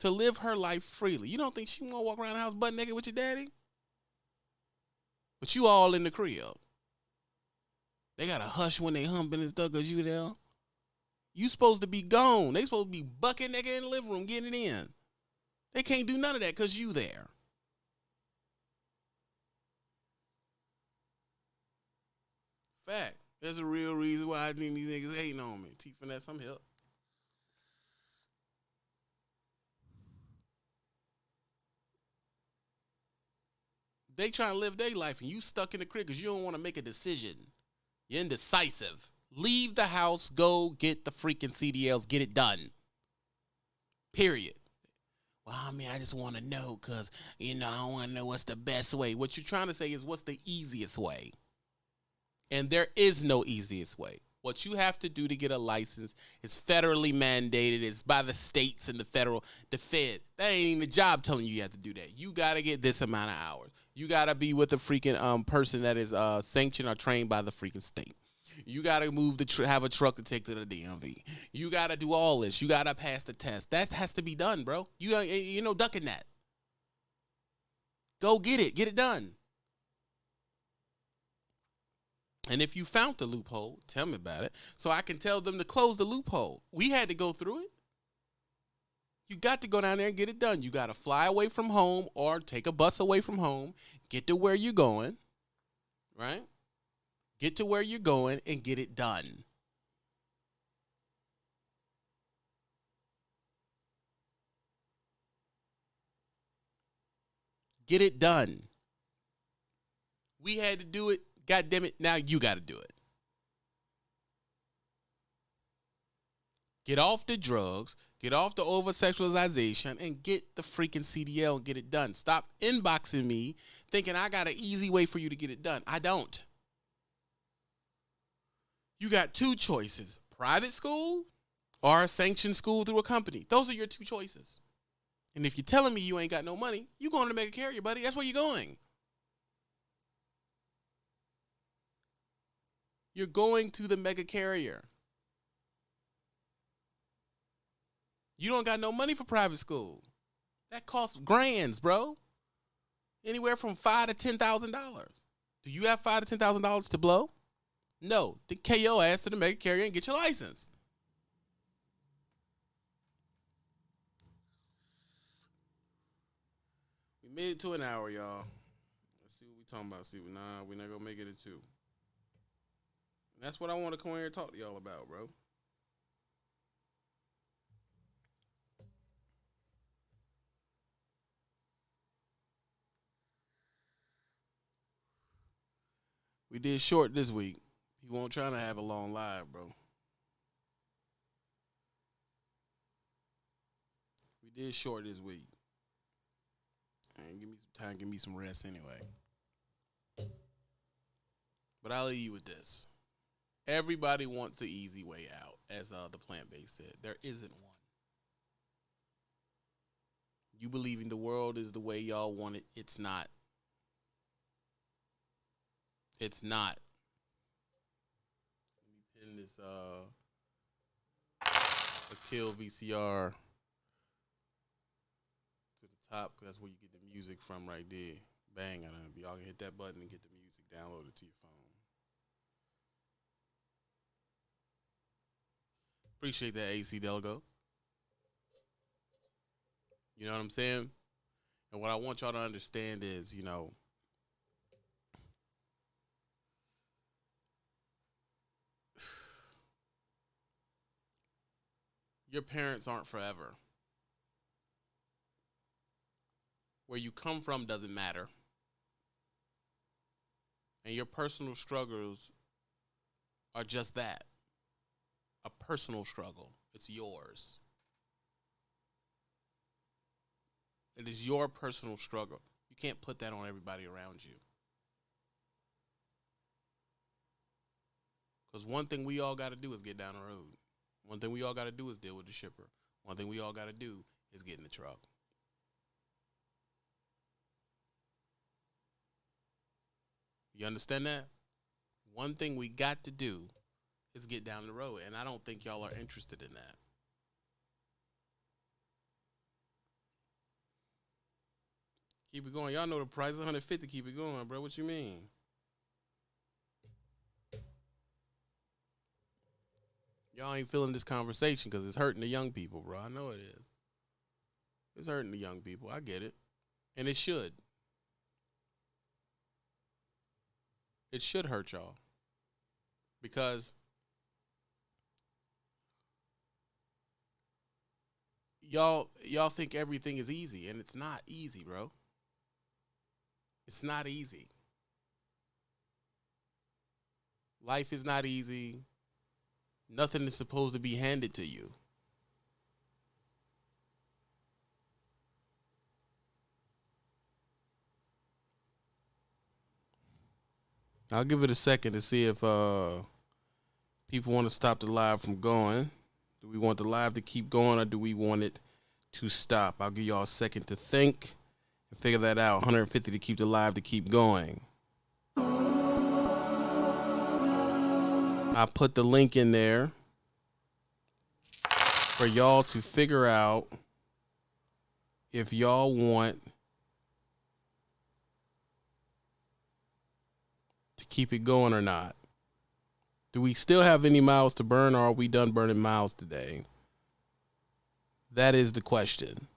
to live her life freely. You don't think she want to walk around the house butt naked with your daddy? But you all in the crib. They got to hush when they humping and stuff because you there. You supposed to be gone. They supposed to be bucket naked in the living room getting it in. They can't do none of that because you there. Fact. There's a real reason why I think these niggas hating on me. T-Finesse, some help. They trying to live their life and you stuck in the crib because you don't want to make a decision. You're indecisive. Leave the house. Go get the freaking CDLs. Get it done. Period. Well, I mean, I just want to know because, I want to know what's the best way. What you're trying to say is what's the easiest way. And there is no easiest way. What you have to do to get a license is federally mandated. It's by the states and the Fed. That ain't even the job telling you have to do that. You got to get this amount of hours. You got to be with a freaking person that is sanctioned or trained by the freaking state. You got to have a truck to take to the DMV. You got to do all this. You got to pass the test. That has to be done, bro. You know, ducking that. Go get it. Get it done. And if you found the loophole, tell me about it so I can tell them to close the loophole. We had to go through it. You got to go down there and get it done. You got to fly away from home or take a bus away from home, get to where you're going, right? Get to where you're going and get it done. Get it done. We had to do it. God damn it. Now you got to do it. Get off the drugs. Get off the over-sexualization and get the freaking CDL and get it done. Stop inboxing me thinking I got an easy way for you to get it done. I don't. You got two choices. Private school or a sanctioned school through a company. Those are your two choices. And if you're telling me you ain't got no money, you're going to mega carrier, buddy. That's where you're going. You're going to the mega carrier. You don't got no money for private school. That costs grands, bro. Anywhere from $5,000 to $10,000. Do you have $5,000 to $10,000 to blow? No. Then KO ass to the mega carrier and get your license. We made it to an hour, y'all. Let's see what we talking about. Nah, we're not gonna make it at 2. And that's what I want to come here and talk to y'all about, bro. We did short this week. People won't trying to have a long live, bro. We did short this week. And give me some time, give me some rest anyway. But I'll leave you with this. Everybody wants the easy way out, as the plant-based said. There isn't one. You believing the world is the way y'all want it. It's not. It's not. Let me pin this Akil VCR to the top, because that's where you get the music from right there. Bang, y'all can hit that button and get the music downloaded to your phone. Appreciate that, AC Delgo. You know what I'm saying? And what I want y'all to understand is, you know, your parents aren't forever. Where you come from doesn't matter. And your personal struggles are just that. A personal struggle. It's yours. It is your personal struggle. You can't put that on everybody around you. Because one thing we all got to do is get down the road. One thing we all got to do is deal with the shipper. One thing we all got to do is get in the truck. You understand that? One thing we got to do is get down the road. And I don't think y'all are interested in that. Keep it going. Y'all know the price is $150. Keep it going, bro. What you mean? Y'all ain't feeling this conversation because it's hurting the young people, bro. I know it is. It's hurting the young people. I get it. And it should. It should hurt y'all. Because y'all think everything is easy, and it's not easy, bro. It's not easy. Life is not easy. Nothing is supposed to be handed to you. I'll give it a second to see if people want to stop the live from going. Do we want the live to keep going, or do we want it to stop? I'll give y'all a second to think and figure that out. 150 to keep the live to keep going. I put the link in there for y'all to figure out if y'all want to keep it going or not. Do we still have any miles to burn, or are we done burning miles today? That is the question.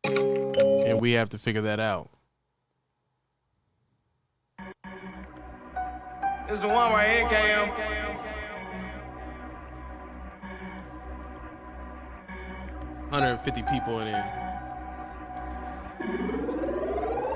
And we have to figure that out. It's the one right here, KM. 150 people in here.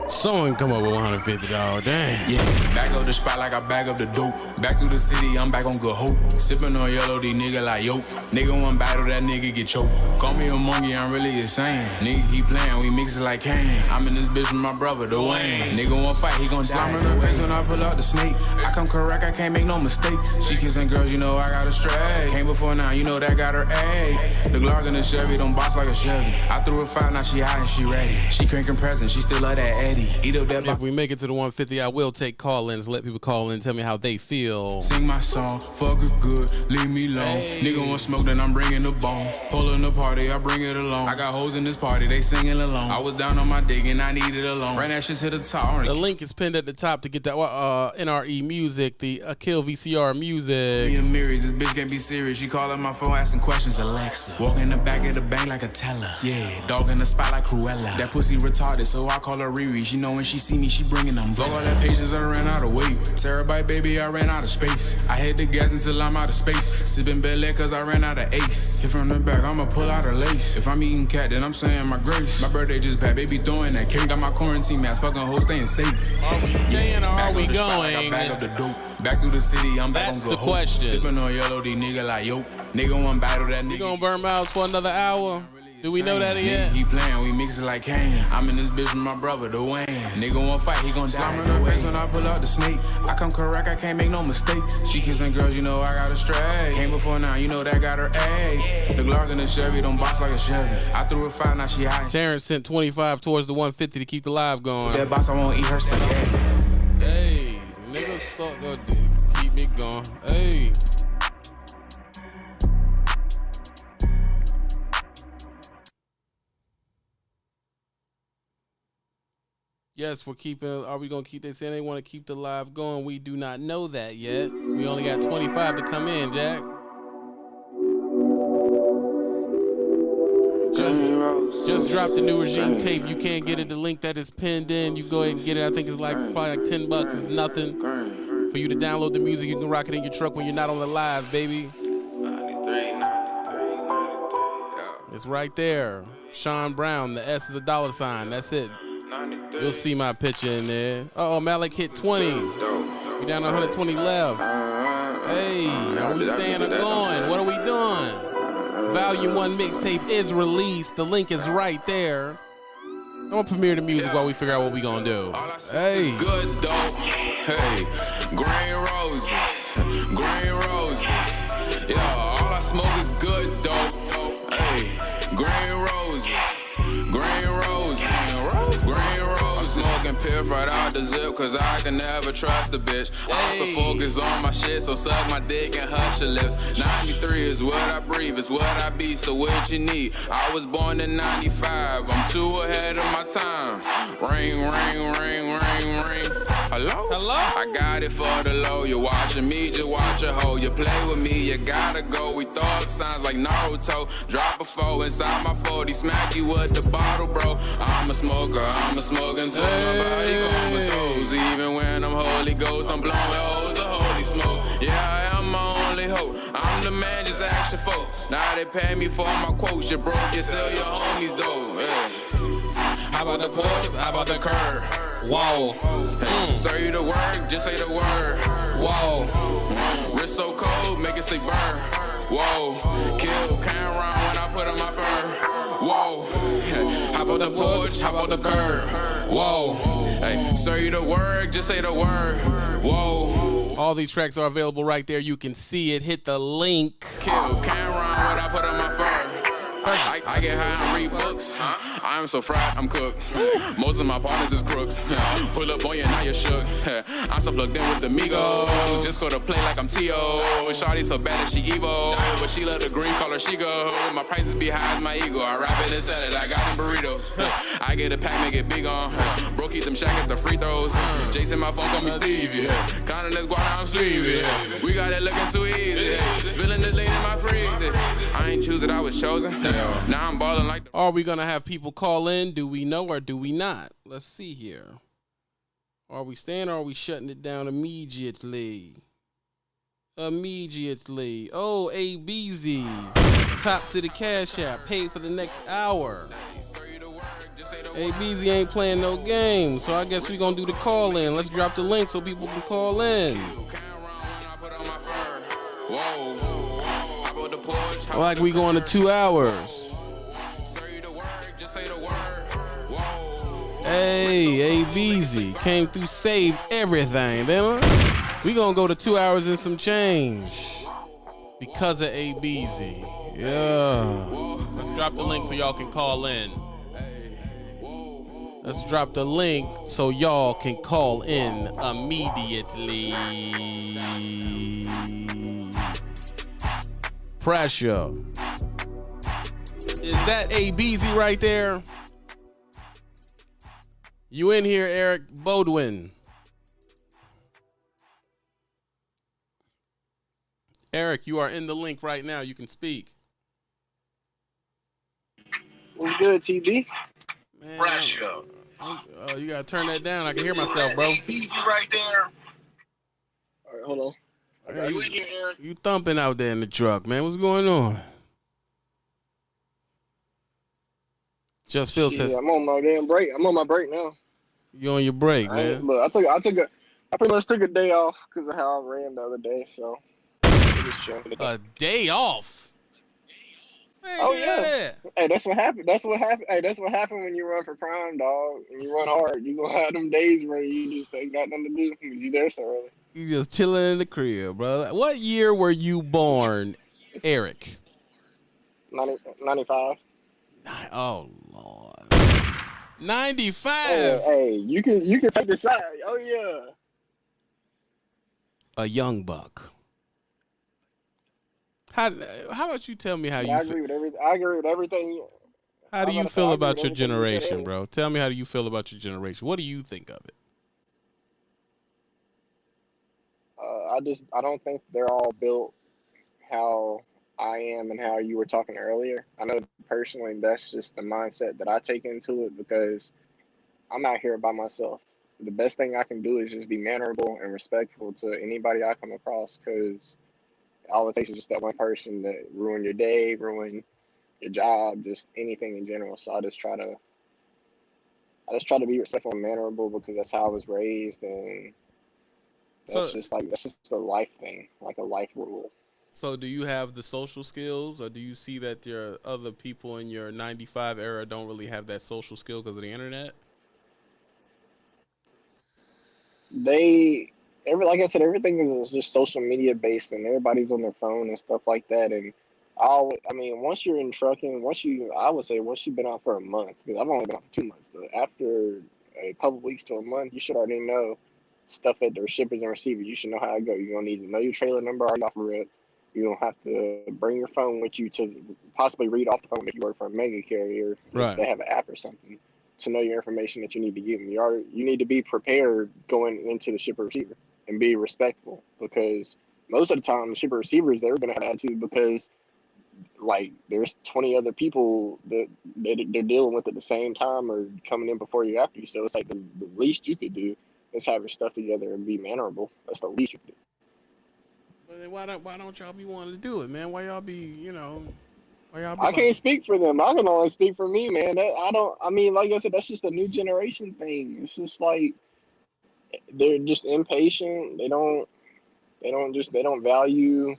Someone come up with $150, damn. Yeah, back up the spot like I back up the dope. Back through the city, I'm back on good hope. Sippin' on yellow, these nigga like yo. Nigga one battle, that nigga get choked. Call me a monkey, I'm really insane. Nigga keep playing, we mix it like Kane. I'm in this bitch with my brother, Dwayne. Nigga one fight, he gon' die. Slime in the face when I pull out the snake. I come correct, I can't make no mistakes. She kissing girls, you know I got her straight. Came before now, you know that got her A. The Glock in the Chevy, don't box like a Chevy. I threw her 5, now she high and she ready. She cranking presents, she still love that Eddie. Eat up that. If we make it to the 150, I will take call-ins, let people call in, tell me how they feel. kill. Sing my song, fuck it good, leave me alone. Hey. Nigga want smoke, then I'm bringing the bone. Pulling the party, I bring it along. I got hoes in this party, they singing along. I was down on my dick and I needed a loan. Ran that shit to the top. The link is pinned at the top to get that NRE music, the Kill VCR music. Me and Mary's, this bitch can't be serious. She calling my phone, asking questions, Alexa. Walk in the back of the bank like a teller. Yeah, dog in the spot like Cruella. That pussy retarded, so I call her Riri. She know when she see me, she bringing them. Fuck all that patience, I ran out of weight. Terabyte, baby, I ran out of space. I hit the gas until I'm out of space. Sipping Bel Air cause I ran out of ace. Hit from the back, I'ma pull out a lace. If I'm eating cat, then I'm saying my grace. My birthday just passed, baby, throwing that cake. Got my quarantine mask, fucking hoe staying safe. Are we staying or are we Like I going? back up the dope. Back through the city, I'm back That's on the good question. hope. Sipping on yellow, these nigga like yo. Nigga want battle that nigga. We gonna burn mouths for another hour? Do we know that yet? He playing, we mix it like Kane. I'm in this bitch with my brother, Dwayne. Nigga won't fight, he gon' die in the face when I pull out the snake. I come correct, I can't make no mistakes. She kissing girls, you know I got her straight. Came before now, you know that got her A. The Glock in the Chevy, don't box like a Chevy. I threw a 5, now she high. Terrence sent 25 towards the 150 to keep the live going. That box, I won't eat her spaghetti. Hey, niggas suck the dick. Keep me going. Hey. Yes, we're keeping. Are we gonna keep? They saying they want to keep the live going. We do not know that yet. We only got 25 to come in, Jack. Just dropped the new regime tape. You can't get it. The link that is pinned in. You go ahead and get it. I think it's like probably like $10. It's nothing for you to download the music. You can rock it in your truck when you're not on the live, baby. It's right there. Sean Brown. The S is a $. That's it. You'll see my picture in there. Uh-oh, Malik hit 20. We down to 120 left. Hey, are we staying or going? What are we doing? Volume 1 mixtape is released. The link is right there. I'm gonna premiere the music while we figure out what we gonna do. Hey. Good though. Hey, green roses. Green roses. Yeah, all I smoke is good though. Hey, green roses. Green roses. Green roses. I'm smoking piff right out the zip, cause I can never trust a bitch. I'm so focused on my shit, so suck my dick and hush your lips. 93 is what I breathe, it's what I be, so what you need? I was born in 95, I'm too ahead of my time. Ring, ring, ring, ring, ring. Hello? Hello? I got it for the low, you're watching me, just watch a hoe. You play with me, you gotta go. We throw up signs like Naruto. Drop a foe inside my 40, smack you with the bottle, bro. I'm a smoker, I'm a smoking too. My body comatose. Even when I'm Holy Ghost, I'm blowing hoes of holy smoke. Yeah, I am my only hope. I'm the man, just ask your folks. Now they pay me for my quotes. You broke, you sell your homies though. Hey. How about the porch? How about the curb? Whoa. Hey. Say the word, just say the word. Whoa. Wrist so cold, make it say burn. Whoa. Kill, can't run when I put on my fur. Whoa. How about the porch? How about the curb? Whoa. Hey, say the word, just say the word. Whoa. All these tracks are available right there. You can see it. Hit the link. Kill, can't run when I put on my fur. I get high and read books. I'm so fried, I'm cooked. Most of my partners is crooks. Pull up on you, now you're shook. I'm so plugged in with the Migos. Just go to play like I'm T.O. Shawty so bad that she evil. But she love the green color, she go. My prices be high as my ego. I rap it and sell it, I got them burritos. I get a pack, make it big on. Bro, keep them shack at the free throws. Jason, my phone, call me Stevie. Counting this guap, I'm sleepy. We got it looking too easy. Spilling this lean in my freezer. I ain't choose it, I was chosen. Now I'm balling like the... Are we gonna have people call in? Do we know or do we not? Let's see here. Are we staying or are we shutting it down immediately? Immediately. Oh, ABZ. Top to the cash app. Paid for the next hour. ABZ ain't playing no games, so I guess we gonna do the call in. Let's drop the link so people can call in. Like we going to 2 hours. Hey, ABZ came through, saved everything. Then we gonna go to 2 hours and some change because of ABZ. Yeah. Let's drop the link so y'all can call in. Let's drop the link so y'all can call in immediately. Pressure. Is that A Beezy right there? You in here, Eric Bodwin? Eric, you are in the link right now. You can speak. What's good, TB? Man, Pressure. You gotta turn that down. I can hear myself, bro. Easy right there. All right, hold on. Hey, you in here, Eric? You thumping out there in the truck, man. What's going on? Just Phil says. I'm on my damn break. I'm on my break now. You on your break, man? Look, I pretty much took a day off because of how I ran the other day. So a day off. Oh yeah. Hey, that's what happened. That's what happened. Hey, that's what happened when you run for prime, dog. And you run hard. You gonna have them days where you just ain't got nothing to do because you there so early. You just chilling in the crib, bro. What year were you born, Eric? 95. Oh Lord. 95. Hey, you can take a shot. Oh yeah. A young buck. How about you tell me how you I agree with everything. How do you feel about your generation, bro? Tell me, how do you feel about your generation? What do you think of it? I don't think they're all built how I am and how you were talking earlier. I know personally that's just the mindset that I take into it because I'm out here by myself. The best thing I can do is just be mannerable and respectful to anybody I come across because all it takes is just that one person to ruin your day, ruin your job, just anything in general. So I just try to be respectful and mannerable because that's how I was raised, and that's just a life thing, like a life rule. So do you have the social skills, or do you see that there are other people in your 95 era don't really have that social skill because of the internet? Like I said, everything is just social media based, and everybody's on their phone and stuff like that. And once you're in trucking, once you've been out for a month, because I've only been out for 2 months, but after a couple weeks to a month, you should already know stuff at the shippers and receivers. You should know how it go. You're gonna need to know your trailer number right off the rip. You're gonna have to bring your phone with you to possibly read off the phone if you work for a mega carrier, if they have an app or something, to know your information that you need to give them. You need to be prepared going into the shipper receiver and be respectful, because most of the time the shipper receivers, they're going to have attitude because like there's 20 other people that they're dealing with at the same time or coming in before you, after you. So it's like the least you could do is have your stuff together and be mannerable. That's the least you could do. But then why don't y'all be wanting to do it, man? Why y'all be, I can't speak for them. I can only speak for me, man. Like I said, that's just a new generation thing. It's just like they're just impatient. They don't value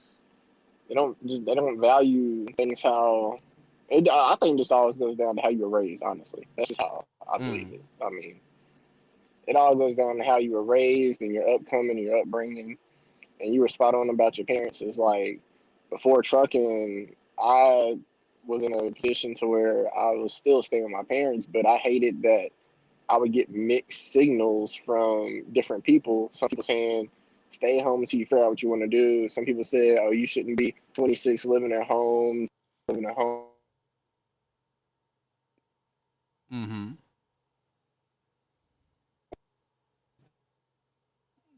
things how. I think this always goes down to how you were raised. Honestly, that's just how I believe it. I mean, it all goes down to how you were raised and your upbringing. And you were spot on about your parents. It's like before trucking, I was in a position to where I was still staying with my parents, but I hated that I would get mixed signals from different people. Some people saying, stay home until you figure out what you want to do. Some people said, oh, you shouldn't be 26 living at home. Mm-hmm.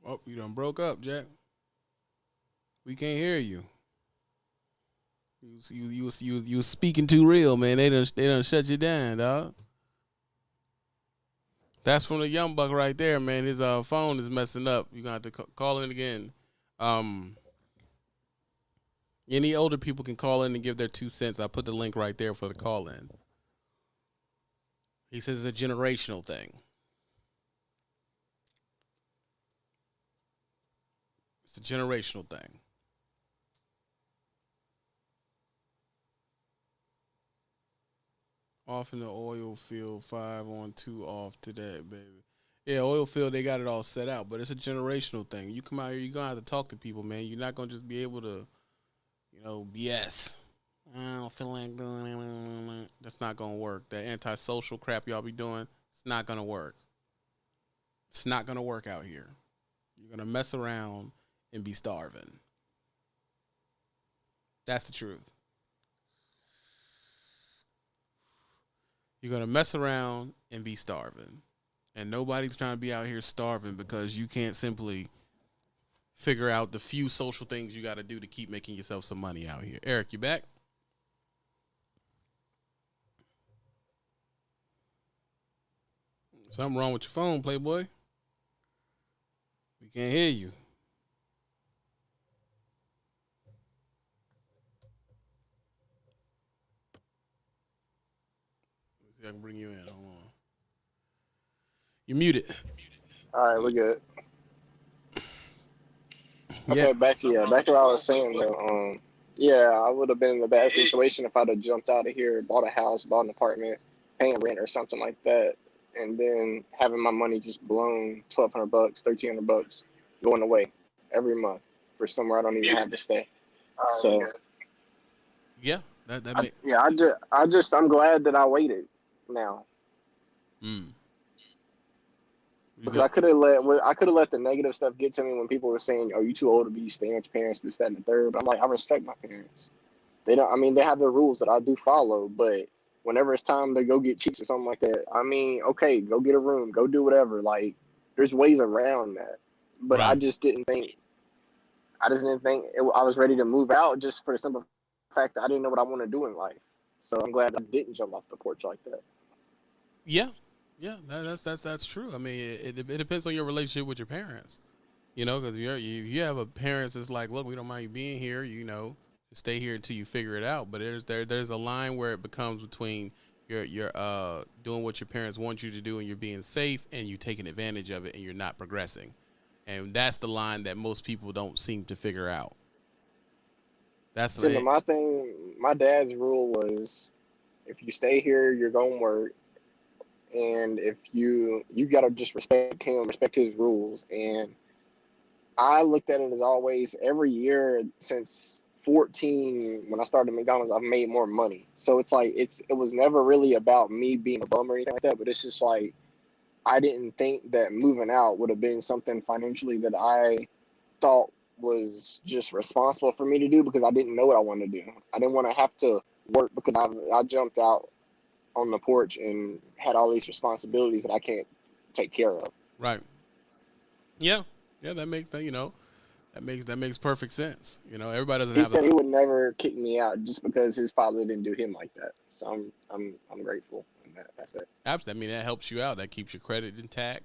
Oh, you done broke up, Jack. We can't hear you. You speaking too real, man. They done shut you down, dog. That's from the young buck right there, man. His phone is messing up. You're going to have to call in again. Any older people can call in and give their 2 cents. I put the link right there for the call in. He says it's a generational thing. It's a generational thing. Off in the oil field, 5 on 2 off today, baby. Yeah, oil field, they got it all set out, but it's a generational thing. You come out here, you're going to have to talk to people, man. You're not going to just be able to, BS. I don't feel like doing it. That's not going to work. That antisocial crap y'all be doing, it's not gonna work. It's not gonna work out here. You're gonna mess around and be starving. That's the truth. You're gonna mess around and be starving. And nobody's trying to be out here starving because you can't simply figure out the few social things you got to do to keep making yourself some money out here. Eric, you back? Something wrong with your phone, Playboy? We can't hear you. Let me see if I can bring you in. Hold on. You're muted. All right, we're good. Yeah. Okay, back to what I was saying though. Yeah, I would have been in a bad situation if I'd have jumped out of here, bought a house, bought an apartment, paying rent or something like that, and then having my money just blown $1,200, $1,300 going away every month for somewhere I don't even have to stay. So Yeah. That I'm glad that I waited now. Because I could have let the negative stuff get to me when people were saying, "Oh, you too old to be staying with your parents, this, that, and the third." But I'm like, I respect my parents. They don't. I mean, they have their rules that I do follow. But whenever it's time to go get cheeks or something like that, I mean, okay, go get a room, go do whatever. Like, there's ways around that. But Right. I just didn't think. I was ready to move out just for the simple fact that I didn't know what I want to do in life. So I'm glad I didn't jump off the porch like that. Yeah. Yeah, that's true. I mean, it depends on your relationship with your parents, you know, because you have a parents that's like, look, we don't mind you being here, you know, stay here until you figure it out. But there's a line where it becomes between you're doing what your parents want you to do and you're being safe and you taking advantage of it and you're not progressing, and that's the line that most people don't seem to figure out. That's My thing, my dad's rule was, if you stay here, you're gonna work. And if you gotta just respect him, respect his rules. And I looked at it as always, every year since 14, when I started McDonald's, I've made more money. So it's like it was never really about me being a bum or anything like that. But it's just like I didn't think that moving out would have been something financially that I thought was just responsible for me to do, because I didn't know what I wanted to do. I didn't want to have to work because I jumped out on the porch and had all these responsibilities that I can't take care of. right. Yeah, that makes that makes perfect sense. You know, everybody doesn't He have said he would never kick me out just because his father didn't do him like that. So I'm grateful, and that's it. Absolutely. I mean, that helps you out. That keeps your credit intact.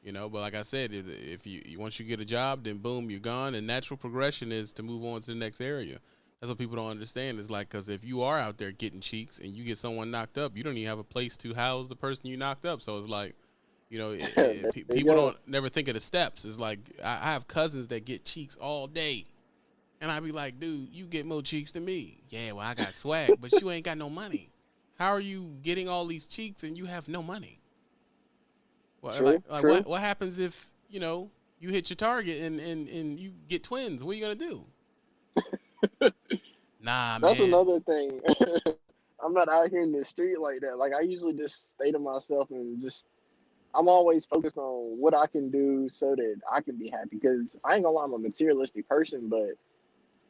You know, but like I said, if you once you get a job, then boom, you're gone. And natural progression is to move on to the next area. That's what people don't understand. Is like, because if you are out there getting cheeks and you get someone knocked up, you don't even have a place to house the person you knocked up. So it's like, you know, people don't never think of the steps. It's like I have cousins that get cheeks all day, and I be like, dude, you get more cheeks than me. Yeah, well, I got swag, but you ain't got no money. How are you getting all these cheeks and you have no money? Well, True, true. What happens if, you know, you hit your target and you get twins? What are you gonna do? Nah, That's man. another thing. I'm not out here in the street like that. Like, I usually just stay to myself and just, I'm always focused on what I can do so that I can be happy. Because I ain't gonna lie, I'm a materialistic person, but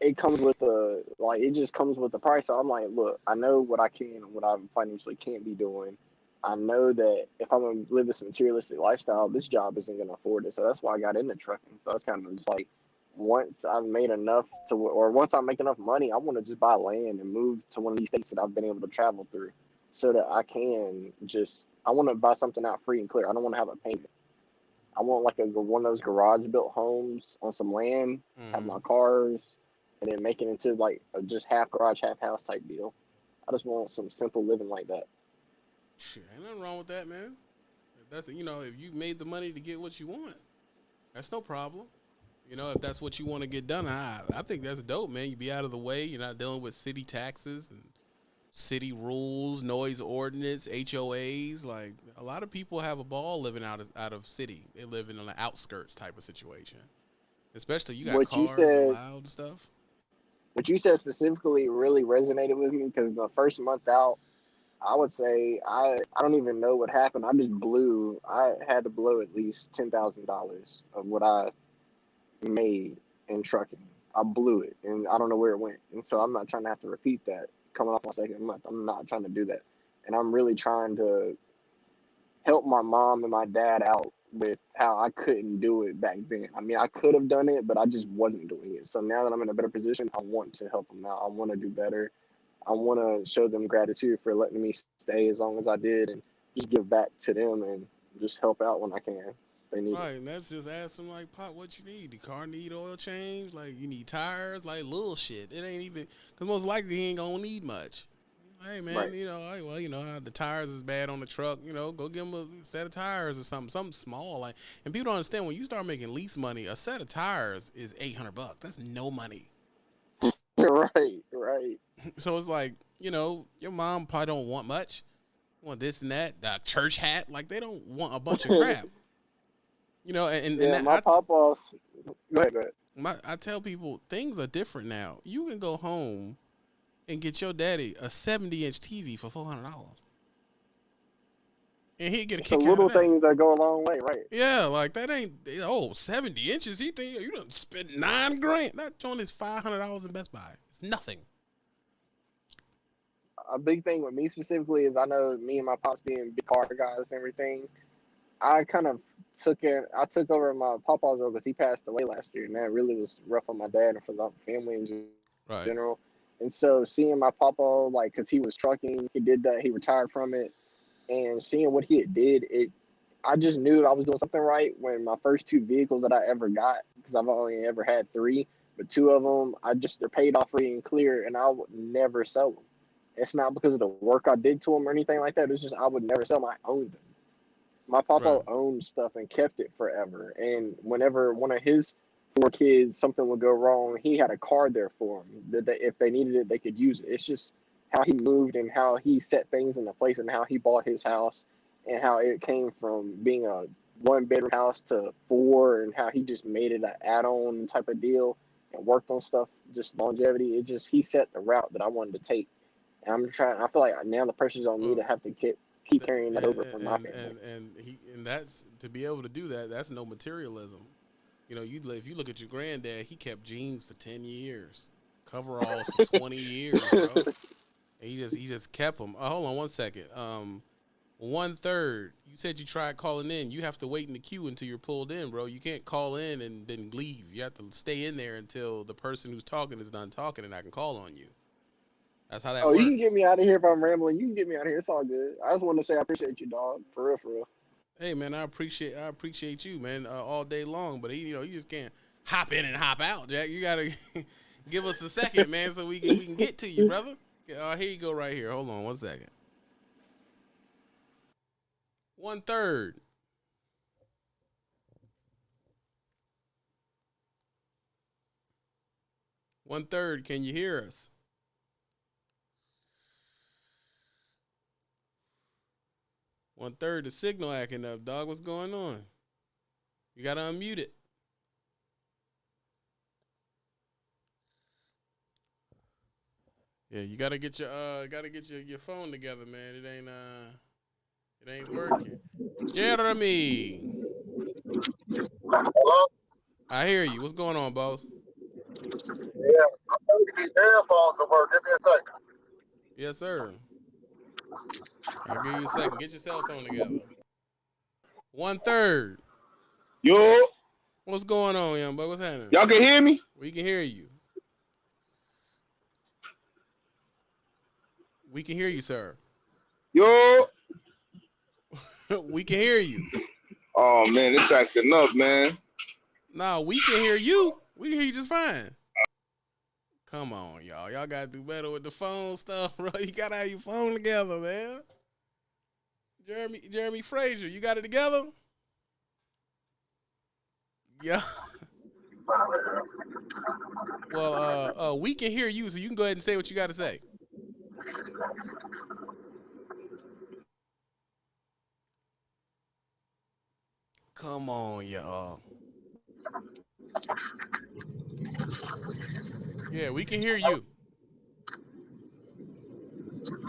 it comes with it just comes with the price. So I'm like, look, I know what I can and what I financially can't be doing. I know that if I'm gonna live this materialistic lifestyle, this job isn't gonna afford it. So that's why I got into trucking. So it's kind of just like, once I've made enough or once I make enough money, I want to just buy land and move to one of these states that I've been able to travel through, so that I can I want to buy something out free and clear. I don't want to have a payment. I want like one of those garage built homes on some land, have my cars, and then make it into like a just half garage, half house type deal. I just want some simple living like that. Shit, ain't nothing wrong with that, man. That's, you know, if you made the money to get what you want, that's no problem. You know, if that's what you want to get done, I think that's dope, man. You be out of the way. You're not dealing with city taxes and city rules, noise ordinance, HOAs. Like, a lot of people have a ball living out of city. They live in on the outskirts type of situation. Especially you got What you cars and said, loud stuff. what you said specifically really resonated with me, because the first month out, I would say I don't even know what happened. I had to blow at least $10,000 of what I made in trucking. I blew it, and I don't know where it went. And so I'm not trying to have to repeat that coming off my second month. I'm not trying to do that, and I'm really trying to help my mom and my dad out with how I couldn't do it back then. I mean, I could have done it, but I just wasn't doing it. So now that I'm in a better position, I want to help them out. I want to do better. I want to show them gratitude for letting me stay as long as I did, and just give back to them and just help out when I can. They need it. Right, and that's just ask them like, Pop, what you need? The car need oil change? Like, you need tires? Like, little shit. It ain't even, because most likely he ain't gonna need much. Hey, man, Right. you know, well, you know, the tires is bad on the truck. You know, go give him a set of tires or something small. Like, and people don't understand, when you start making lease money, a set of tires is $800. That's no money. Right, right. So it's like, you know, your mom probably don't want much. Want this and that, church hat. Like, they don't want a bunch of crap. You know, and Yeah, that, my pop off. Go ahead, go ahead. I tell people things are different now. You can go home and get your daddy a 70-inch TV for $400, and he'd get a It's the kick out little of that. things that go a long way, right? Yeah, like that ain't 70 inches. He think you done spent $9,000. That joint is $500 in Best Buy. It's nothing. A big thing with me specifically is I know me and my pops being big car guys and everything. I kind of took it. I took over my papa's role because he passed away last year, and that really was rough on my dad and for the family in Right. general. And so seeing my papa, like, because he was trucking, he did that, he retired from it, and seeing what he had did, I just knew I was doing something right when my first two vehicles that I ever got, because I've only ever had three, but two of them, they're paid off free and clear, and I would never sell them. It's not because of the work I did to them or anything like that. It's just I would never sell them. I owned them. My papa Right. owned stuff and kept it forever. And whenever one of his four kids, something would go wrong, he had a card there for them that if they needed it, they could use it. It's just how he moved and how he set things into place and how he bought his house and how it came from being a one bedroom house to four and how he just made it an add-on type of deal and worked on stuff, just longevity. He set the route that I wanted to take. And I feel like now the pressure's on me to Well, have to keep carrying that over from my family. And that's to be able to do that. That's no materialism. You know, if you look at your granddad, he kept jeans for 10 years, coveralls for 20 years, bro. And he just kept them. Hold on one second. 1/3. You said you tried calling in. You have to wait in the queue until you're pulled in, bro. You can't call in and then leave. You have to stay in there until the person who's talking is done talking, and I can call on you. That's how that works. You can get me out of here if I'm rambling. You can get me out of here. It's all good. I just want to say I appreciate you, dog. For real, for real. Hey, man, I appreciate you, man, all day long. But you just can't hop in and hop out, Jack. You gotta give us a second, man, so we can get to you, brother. Here you go, right here. Hold on, 1 second. 1/3. One-third. Can you hear us? 1/3. The signal acting up, dog. What's going on? You gotta unmute it. Yeah, you gotta get your phone together, man. It ain't working. Jeremy. Hello? I hear you. What's going on, boss? Yeah, I'm trying to get these headphones to work. Give me a second. Yes, sir. I'll give you a second. Get your cell phone together. 1/3. Yo, What's going on, young boy? What's happening? y'all can hear me? We can hear you. We can hear you, sir. Yo. We can hear you. Oh, man, it's acting up, man. No, we can hear you. We can hear you just fine. Come on, y'all. Y'all got to do better with the phone stuff, bro. You got to have your phone together, man. Jeremy Frazier, you got it together? Yeah. Well, we can hear you, so you can go ahead and say what you got to say. Come on, y'all. Yeah, we can hear you.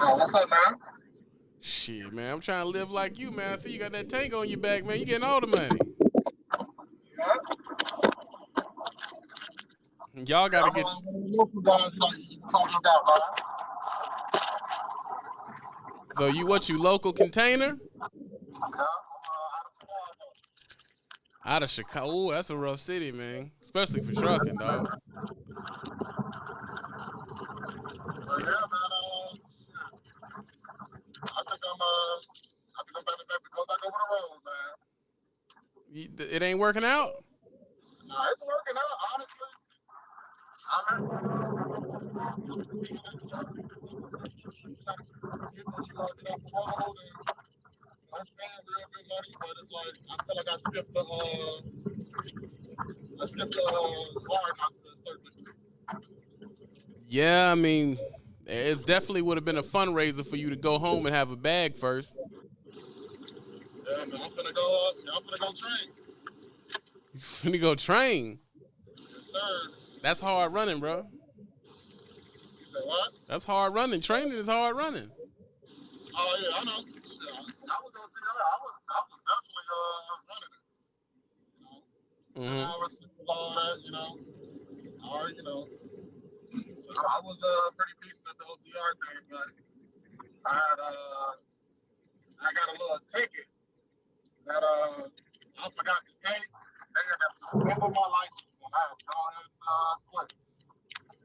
Oh, what's up, man? Shit, man, I'm trying to live like you, man. I see you got that tank on your back, man. You getting all the money. Yeah. Y'all got to I'm get. one of the local guys you talking about, man. So you local container? Yeah, I'm out of Chicago. Out of Chicago. Ooh, that's a rough city, man. Especially for trucking, dog. But yeah, man, I think I'm better to go back over the road, man. It ain't working out? Nah, it's working out, honestly. I mean, you gotta get off the road and I'm paying real good money, but it's like I feel like I skipped the hard knocks to a certain extent. Yeah, I mean, it's definitely would have been a fundraiser for you to go home and have a bag first. Yeah, man, I'm finna go up. I'm finna go train. You finna go train. Yes, sir. That's hard running, bro. You said what? That's hard running. Training is hard running. Oh yeah, I know. Shit, when I was on TR, I was definitely running it. You know, 10 hours, all that. You know, already, you know. So I was pretty decent at the OTR thing, but I got a little ticket that I forgot to pay. They ended up suspending my license, and I had to go ahead and quit.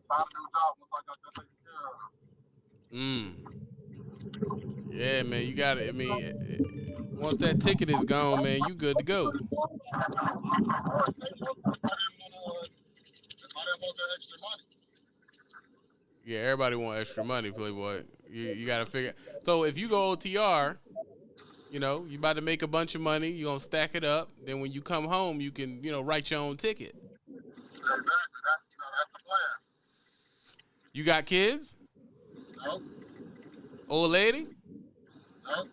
Find a new job once I got that taken care of. Yeah, man, you got it. I mean, once that ticket is gone, man, you good to go. If I didn't want that extra money. Yeah, everybody want extra money, Playboy. You got to figure. So if you go OTR, you know, you about to make a bunch of money. You gonna stack it up. Then when you come home, you can, write your own ticket. Exactly. That's the plan. You got kids? Nope. Old lady? Nope.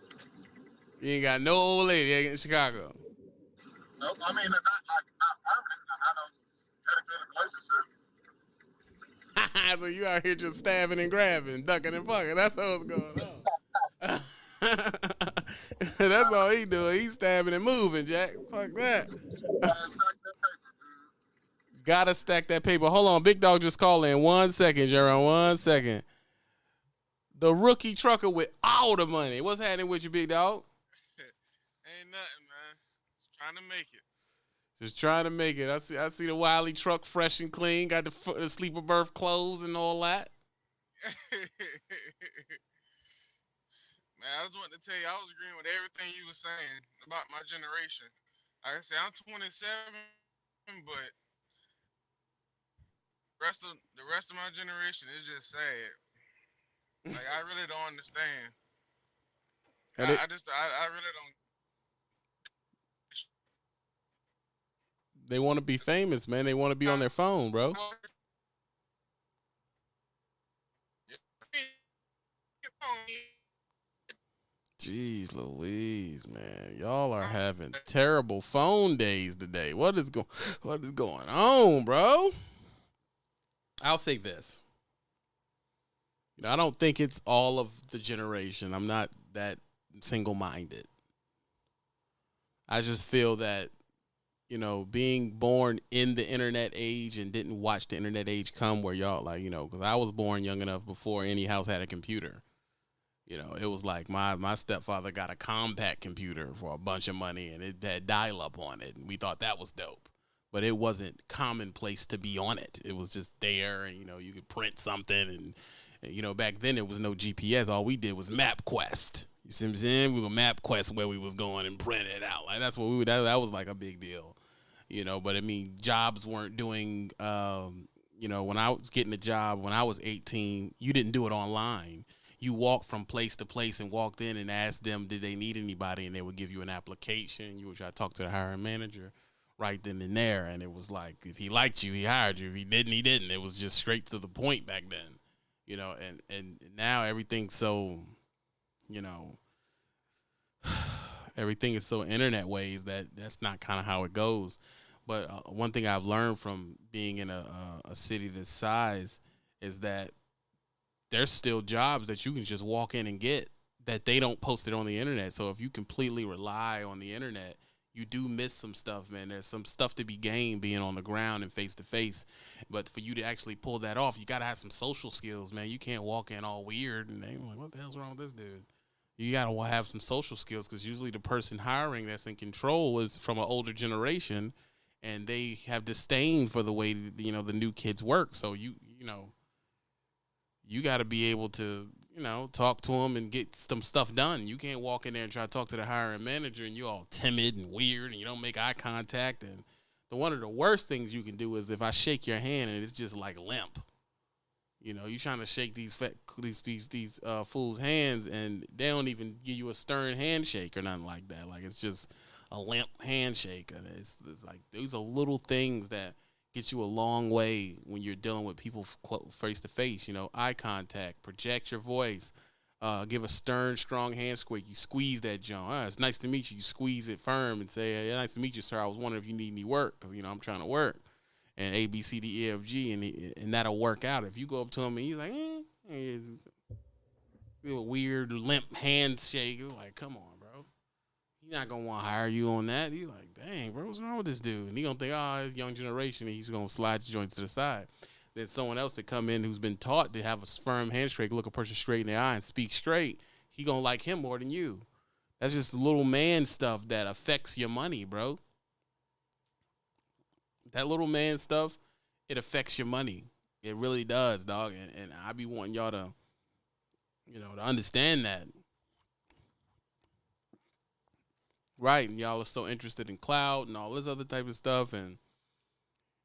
You ain't got no old lady in Chicago. Nope. I mean, not permanent. I know dedicated relationship. So you out here just stabbing and grabbing, ducking and fucking. That's what's going on. That's all he doing. He's stabbing and moving, Jack. Fuck that. Gotta stack that paper. Hold on, Big Dog just called in. 1 second, Jaron. 1 second. The rookie trucker with all the money. What's happening with you, Big Dog? Ain't nothing, man. Just trying to make it. Just trying to make it. I see the Wiley truck fresh and clean. Got the sleeper berth clothes and all that. Man, I just wanted to tell you, I was agreeing with everything you were saying about my generation. Like I said, I'm 27, but the rest of my generation is just sad. Like I really don't understand. I really don't. They want to be famous, man. They want to be on their phone, bro. Jeez Louise, man. Y'all are having terrible phone days today. What is going on, bro? I'll say this. I don't think it's all of the generation. I'm not that single-minded. I just feel that, being born in the internet age and didn't watch the internet age come where y'all, because I was born young enough before any house had a computer. It was like my stepfather got a compact computer for a bunch of money and it had dial-up on it. And we thought that was dope. But it wasn't commonplace to be on it. It was just there and, you could print something. And back then there was no GPS. All we did was MapQuest. You see what I'm saying? We were MapQuest where we was going and print it out. Like that's what we would, that was like a big deal. But I mean, jobs weren't doing, when I was getting a job when I was 18, you didn't do it online. You walked from place to place and walked in and asked them, did they need anybody? And they would give you an application. You would try to talk to the hiring manager right then and there. And it was like, if he liked you, he hired you. If he didn't, he didn't. It was just straight to the point back then, and now everything's so, everything is so internet ways that's not kind of how it goes. But one thing I've learned from being in a city this size is that there's still jobs that you can just walk in and get that they don't post it on the internet. So if you completely rely on the internet, you do miss some stuff, man. There's some stuff to be gained being on the ground and face to face. But for you to actually pull that off, you got to have some social skills, man. You can't walk in all weird and they like, what the hell's wrong with this dude? You got to have some social skills, because usually the person hiring that's in control is from an older generation, and they have disdain for the way, you know, the new kids work. So you got to be able to, you know, talk to them and get some stuff done. You can't walk in there and try to talk to the hiring manager and you're all timid and weird and you don't make eye contact. And one of the worst things you can do is if I shake your hand and it's just like limp. You know, you trying to shake these fools' hands and they don't even give you a stern handshake or nothing like that. Like, it's just a limp handshake. And it's like, these are little things that get you a long way when you're dealing with people face to face. You know, eye contact, project your voice, give a stern, strong hand squeak. You squeeze that joint. It's nice to meet you. You squeeze it firm and say, hey, nice to meet you, sir. I was wondering if you need any work, because, you know, I'm trying to work. And A, B, C, D, E, F, G, and that'll work out. If you go up to him and he's like, a weird limp handshake, you're like, come on, bro. He's not going to want to hire you on that. He's like, dang, bro, what's wrong with this dude? And he going to think, oh, it's young generation, and he's going to slide your joints to the side. Then someone else that come in who's been taught to have a firm handshake, look a person straight in the eye and speak straight, he going to like him more than you. That's just little man stuff that affects your money, bro. That little man stuff, it affects your money. It really does, dog. And I be wanting y'all to, you know, to understand that. Right, and y'all are so interested in cloud and all this other type of stuff. And,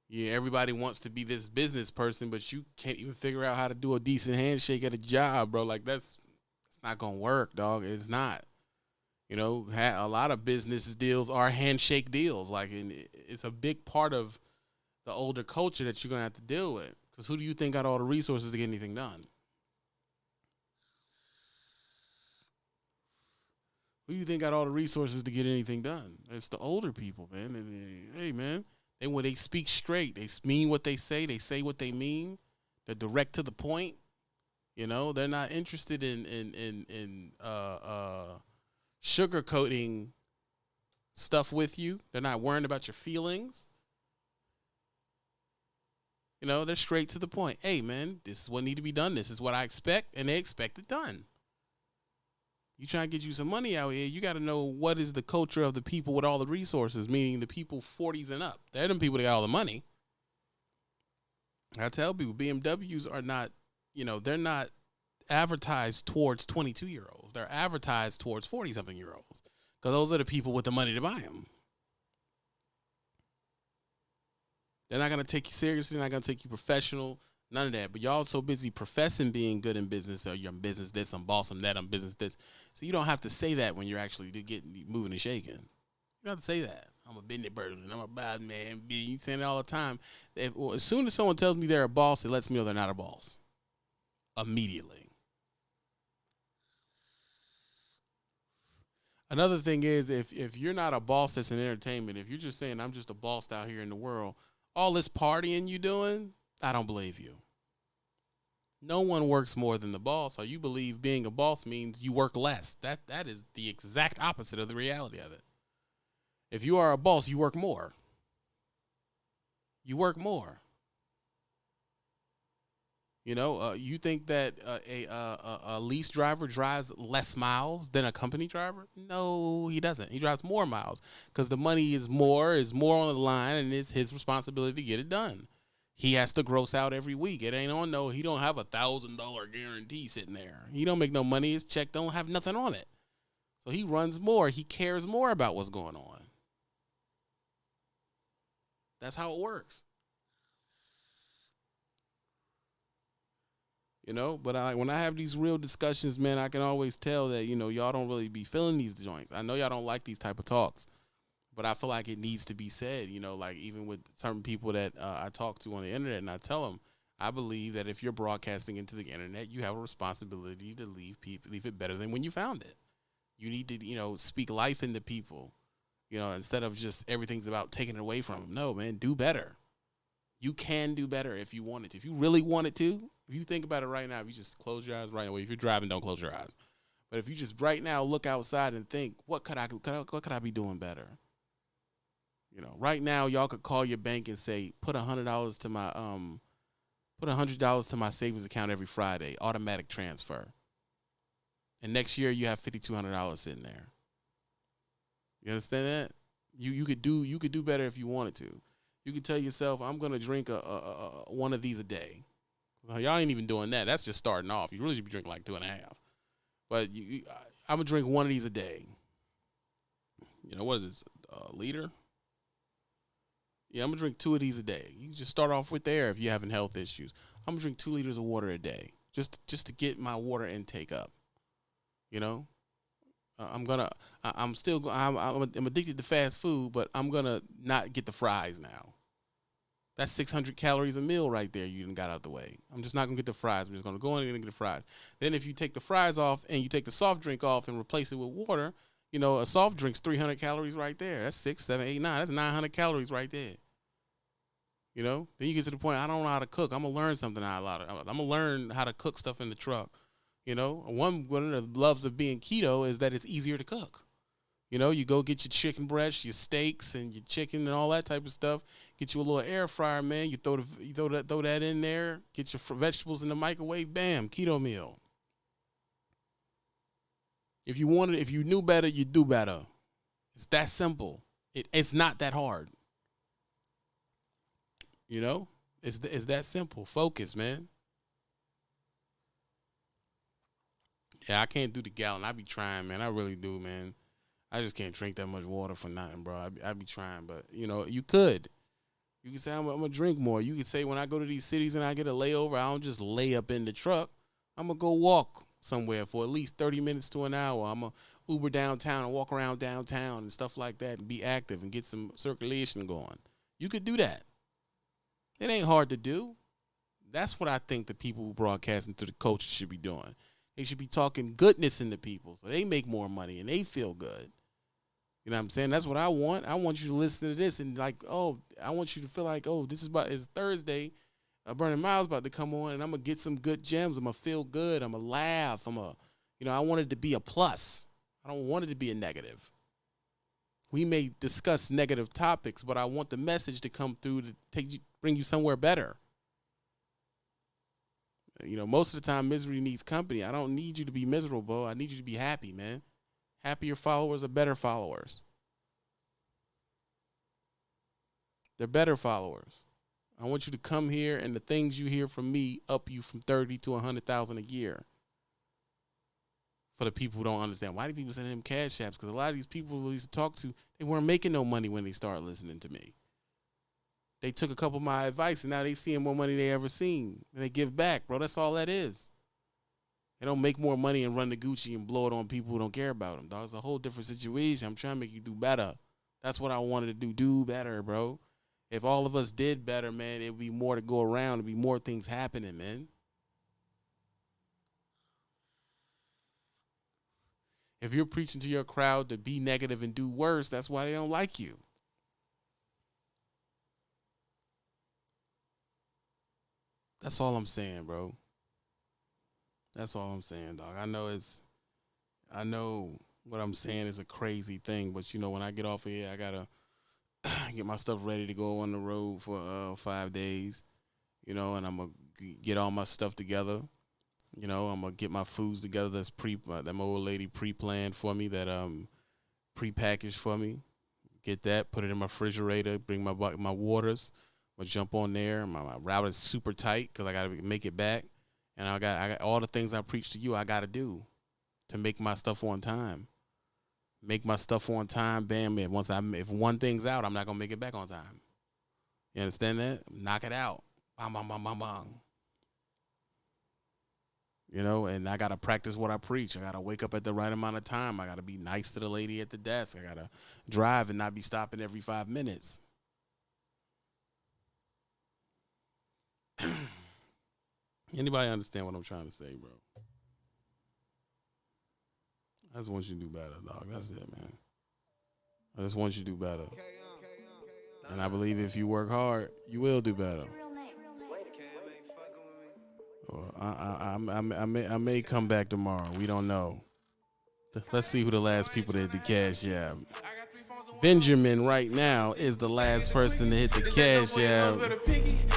yeah, everybody wants to be this business person, but you can't even figure out how to do a decent handshake at a job, bro. Like, it's not going to work, dog. It's not. You know, a lot of business deals are handshake deals. Like, it's a big part of the older culture that you're going to have to deal with. Because who do you think got all the resources to get anything done? Who do you think got all the resources to get anything done? It's the older people, man. And, hey, man, when they speak straight, they mean what they say what they mean. They're direct to the point. You know, they're not interested in sugarcoating stuff with you. They're not worrying about your feelings. You know, they're straight to the point. Hey, man, this is what need to be done. This is what I expect, and they expect it done. You trying to get you some money out here, you got to know what is the culture of the people with all the resources, meaning the people 40s and up. They're them people that got all the money. I tell people, BMWs are not, you know, they're not advertised towards 22-year-olds. They're advertised towards 40-something-year-olds, because those are the people with the money to buy them. They're not going to take you seriously. They're not going to take you professional. None of that. But y'all so busy professing being good in business, or you're in business this, I'm boss, I'm that, I'm business this. So you don't have to say that when you're actually getting moving and shaking. You don't have to say that. I'm a business person. I'm a bad man. You saying it all the time. As soon as someone tells me they're a boss, it lets me know they're not a boss. Immediately. Another thing is, if you're not a boss that's in entertainment, if you're just saying I'm just a boss out here in the world, all this partying you doing, I don't believe you. No one works more than the boss, or you believe being a boss means you work less. That is the exact opposite of the reality of it. If you are a boss, you work more. You work more. You know, you think that a lease driver drives less miles than a company driver? No, he doesn't. He drives more miles, because the money is more on the line, and it's his responsibility to get it done. He has to gross out every week. It ain't on he don't have $1,000 guarantee sitting there. He don't make no money. His check don't have nothing on it. So he runs more. He cares more about what's going on. That's how it works. You know, but when I have these real discussions, man, I can always tell that, you know, y'all don't really be feeling these joints. I know y'all don't like these type of talks, but I feel like it needs to be said, you know, like even with certain people that I talk to on the internet, and I tell them, I believe that if you're broadcasting into the internet, you have a responsibility to leave it better than when you found it. You need to, you know, speak life into people, you know, instead of just everything's about taking it away from them. No, man, do better. You can do better if you wanted to. If you really wanted to, if you think about it right now, if you just close your eyes right away. If you're driving, don't close your eyes. But if you just right now look outside and think, what could I be doing better? You know, right now y'all could call your bank and say, put $100 to my $100 to my savings account every Friday, automatic transfer. And next year you have $5,200 sitting there. You understand that? You could do better if you wanted to. You could tell yourself, I'm gonna drink one of these a day. Well, y'all ain't even doing that. That's just starting off. You really should be drinking like 2.5. But I'm gonna drink one of these a day. You know what is this? A liter? Yeah, I'm gonna drink 2 of these a day. You just start off with there if you're having health issues. I'm gonna drink 2 liters of water a day, just to get my water intake up. You know, I'm addicted to fast food, but I'm gonna not get the fries now. That's 600 calories a meal right there. You done got out the way. I'm just not gonna get the fries. I'm just gonna go in and get the fries. Then if you take the fries off and you take the soft drink off and replace it with water, you know, a soft drink's 300 calories right there. That's 6, 7, 8, 9. That's 900 calories right there. You know, then you get to the point, I don't know how to cook. I'm going to learn something out of it. I'm going to learn how to cook stuff in the truck. You know, one of the loves of being keto is that it's easier to cook. You know, you go get your chicken breasts, your steaks, and your chicken and all that type of stuff. Get you a little air fryer, man. You throw that in there. Get your vegetables in the microwave. Bam, keto meal. If you knew better, you'd do better. It's that simple. It's not that hard. You know, it's that simple. Focus, man. Yeah, I can't do the gallon. I be trying, man. I really do, man. I just can't drink that much water for nothing, bro. I be trying, but you know, you could. You can say I'm gonna drink more. You could say when I go to these cities and I get a layover, I don't just lay up in the truck. I'm gonna go walk somewhere for at least 30 minutes to an hour. I'm gonna Uber downtown and walk around downtown and stuff like that and be active and get some circulation going. You could do that. It ain't hard to do. That's what I think the people who broadcast into the culture should be doing. They should be talking goodness into people so they make more money and they feel good. You know what I'm saying? That's what I want. I want you to listen to this and like, oh, I want you to feel like, oh, it's Thursday. Burning Miles about to come on and I'm going to get some good gems. I'm going to feel good. I'm going to laugh. I want it to be a plus. I don't want it to be a negative. We may discuss negative topics, but I want the message to come through to bring you somewhere better. You know, most of the time, misery needs company. I don't need you to be miserable. I need you to be happy, man. Happier followers are better followers. They're better followers. I want you to come here and the things you hear from me up you from 30 to 100,000 a year. For the people who don't understand, why do people send them cash apps? Because a lot of these people we used to talk to, they weren't making no money when they started listening to me. They took a couple of my advice and now they seeing more money they ever seen. And they give back, bro. That's all that is. They don't make more money and run the Gucci and blow it on people who don't care about them, dog. It's a whole different situation. I'm trying to make you do better. That's what I wanted to do. Do better, bro. If all of us did better, man, it'd be more to go around. It'd be more things happening, man. If you're preaching to your crowd to be negative and do worse, that's why they don't like you. That's all I'm saying, bro. That's all I'm saying, dog. I know what I'm saying is a crazy thing, but you know, when I get off of here, I gotta get my stuff ready to go on the road for 5 days, you know, and I'm gonna get all my stuff together. You know, I'm gonna get my foods together that my old lady pre-planned for me, that pre-packaged for me. Get that, put it in my refrigerator, bring my waters. I'm gonna jump on there. My route is super tight because I gotta make it back. And I got all the things I preach to you I gotta do to make my stuff on time. Make my stuff on time, bam, man. If one thing's out, I'm not gonna make it back on time. You understand that? Knock it out. Bang, bang, bang, bang, bang. You know, and I got to practice what I preach. I got to wake up at the right amount of time. I got to be nice to the lady at the desk. I got to drive and not be stopping every 5 minutes. Anybody understand what I'm trying to say, bro? I just want you to do better, dog. That's it, man. I just want you to do better. And I believe if you work hard, you will do better. Or I may come back tomorrow. We don't know. Let's see who the last people that hit the cash app. Benjamin right now is the last person to hit the cash app.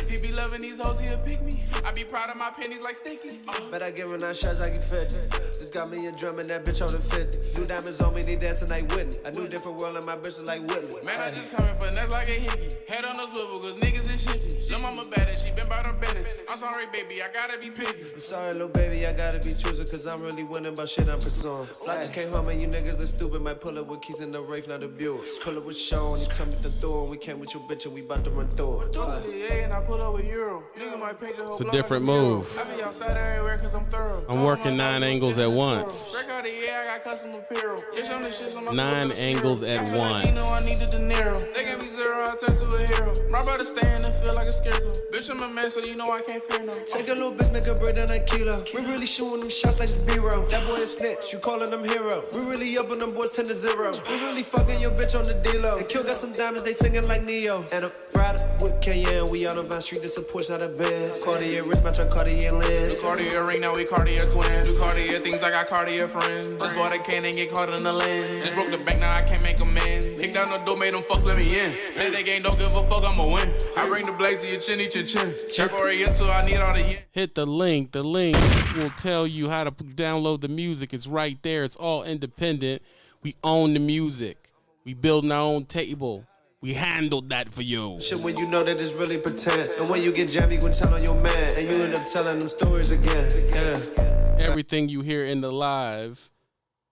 He be loving these hoes, he'll pick me. I be proud of my pennies like sticky. Bet I give her 9 shots, I get 50. Just got me a drum and that bitch on the 50. New diamonds on me, they dancing like Whitney. A new different world and my bitch is like Whitley. Man, I just coming for nuts like a hickey. Head on the swivel, cause niggas is shifty. Lil' mama bad and she been about her business. I'm sorry, baby, I gotta be picky. I'm sorry, little baby, I gotta be choosing, cause I'm really winning about shit I'm pursuing. I just came home and you niggas look stupid. Might pull up with keys in the Wraith, not the Buick. Pull up with Sean, you tell me the door, and we came with your bitch and we about to run through it. And I pull up with Euro. Nigga might page the whole It's a different move. I be outside everywhere cause I'm thorough. I'm working 9 angles at once. Break out the I got custom apparel. Yes, I'm the shit, so 9 angles at once. You know I need the dinero. They gave me 0, I turn to a hero. My brother staying and feel like a scarecrow. Bitch, I'm a man, so you know I can't fear no. Take a little bitch, make a bread down a kilo. We really shooting them shots like it's B-roll. That boy is snitch, you calling them hero. We really up on them boys 10-0. We really fucking your bitch on the D-Lo. And Kill got some diamonds, they singing like Neo. And a rider with Cayenne, we on the Vine Street, this a push, not a band. Cartier wrist, match on Cartier lens. Do Cartier ring, now we Cartier twins. Do Cartier things, I got Cartier friends. Just bought a can and get caught in the lens. Just broke the bank, now I can't make amends. Kick down the door, made them fucks, let me in. Play that game, don't give a fuck, I'ma win. I bring the blade to your chinny chin chin. Check or yet, so I need all the yen. Hit the link. The link will tell you how to download the music. It's right there. It's all independent. We own the music. We building our own table. We handled that for you. Shit when you know that it's really pretend. And when you get jammed, you gon' tell on your man. And you end up telling them stories again. Yeah. Everything you hear in the live,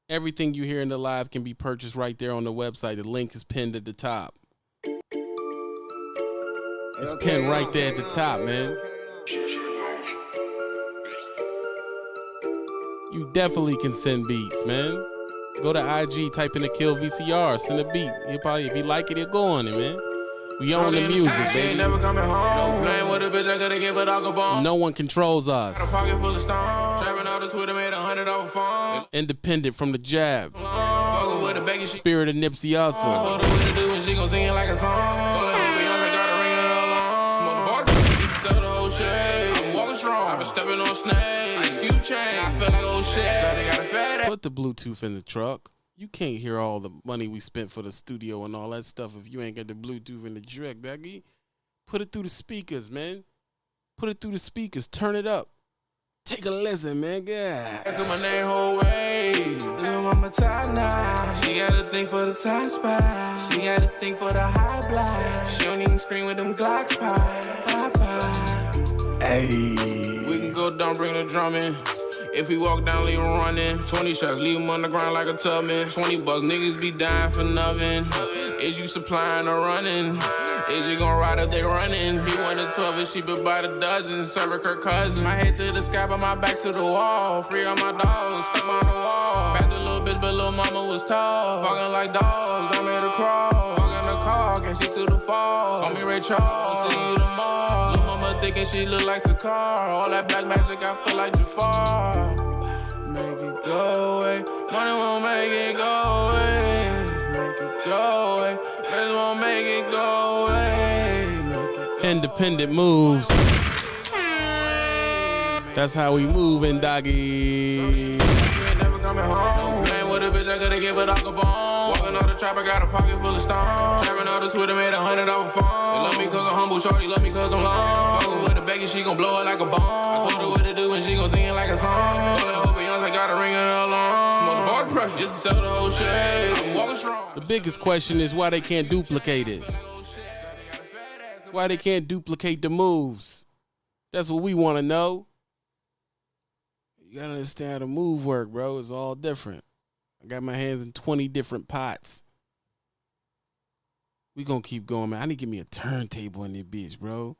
can be purchased right there on the website. The link is pinned at the top. It's pinned right there at the top, man. You definitely can send beats, man. Go to IG, type in the Kill VCR, send a beat. He'll probably, if he like it, he'll go on it, man. We own the music, baby. Never coming home. Playing with a bitch, I gotta give it all a No one controls us. Got a pocket full of stones. Trapping out the Twitter, made $100 off a phone. Independent from the jab. Fucking with a baggy shit. Spirit of Nipsey Hussle. Told her what to do and she gon' sing it like a song. Fucking with Beyonce, gotta ring it along. Smoke the bar, you can sell the whole shit. I'm walking strong. I've been stepping on snakes. Ice Cube chain. I feel like old shit. So they got a fat ass. Put the Bluetooth in the truck. You can't hear all the money we spent for the studio and all that stuff if you ain't got the Bluetooth in the truck, Dougie. Put it through the speakers, man. Put it through the speakers. Turn it up. Take a listen, man. Yeah. That's my name whole way. Little mama top now. She got a thing for the top spot. She got a thing for the high block. She don't even scream with them Glocks pop. Hey. We can go down, bring the drum in. If we walk down, leave him running. 20 shots, leave him on the ground like a tubman. $20, niggas be dying for nothing. Is you supplying or running? Is you gon' ride if they running? He wanted 12 and she been by the dozen. Serve her cousin. My head to the sky, but my back to the wall. Free on my dogs, step on the wall. Back the little bitch, but little mama was tall. Fucking like dogs, I made her crawl. Fucking the car, and she through the fall. Call me Ray Charles, see you tomorrow. Little mama thinking she look like the car. All that black magic, I feel like Jafar. Make it go away. Money won't make it go away. Make it go away. Friends won't make it go away. Make it go Independent moves. That's how we moving, doggy. never coming home. Playing with a bitch, I gotta give it off a bone. Walking out the trap, I got a pocket full of stones. Trapping out the Twitter, made $100 off a phone. They love me cause I'm humble, shorty love me cause I'm long. Fucking with a baggy, she gon' blow it like a bomb. I told her what to do and she gon' sing it like a song. Hope Beyonce gotta ring it along. Smoke the bar pressure just to sell the whole shit. I'm walking strong. The biggest question is why they can't duplicate it. Why they can't duplicate the moves. That's what we want to know. You gotta understand how the move work, bro. It's all different. I got my hands in 20 different pots. We gonna keep going, man. I need to get me a turntable in this bitch, bro.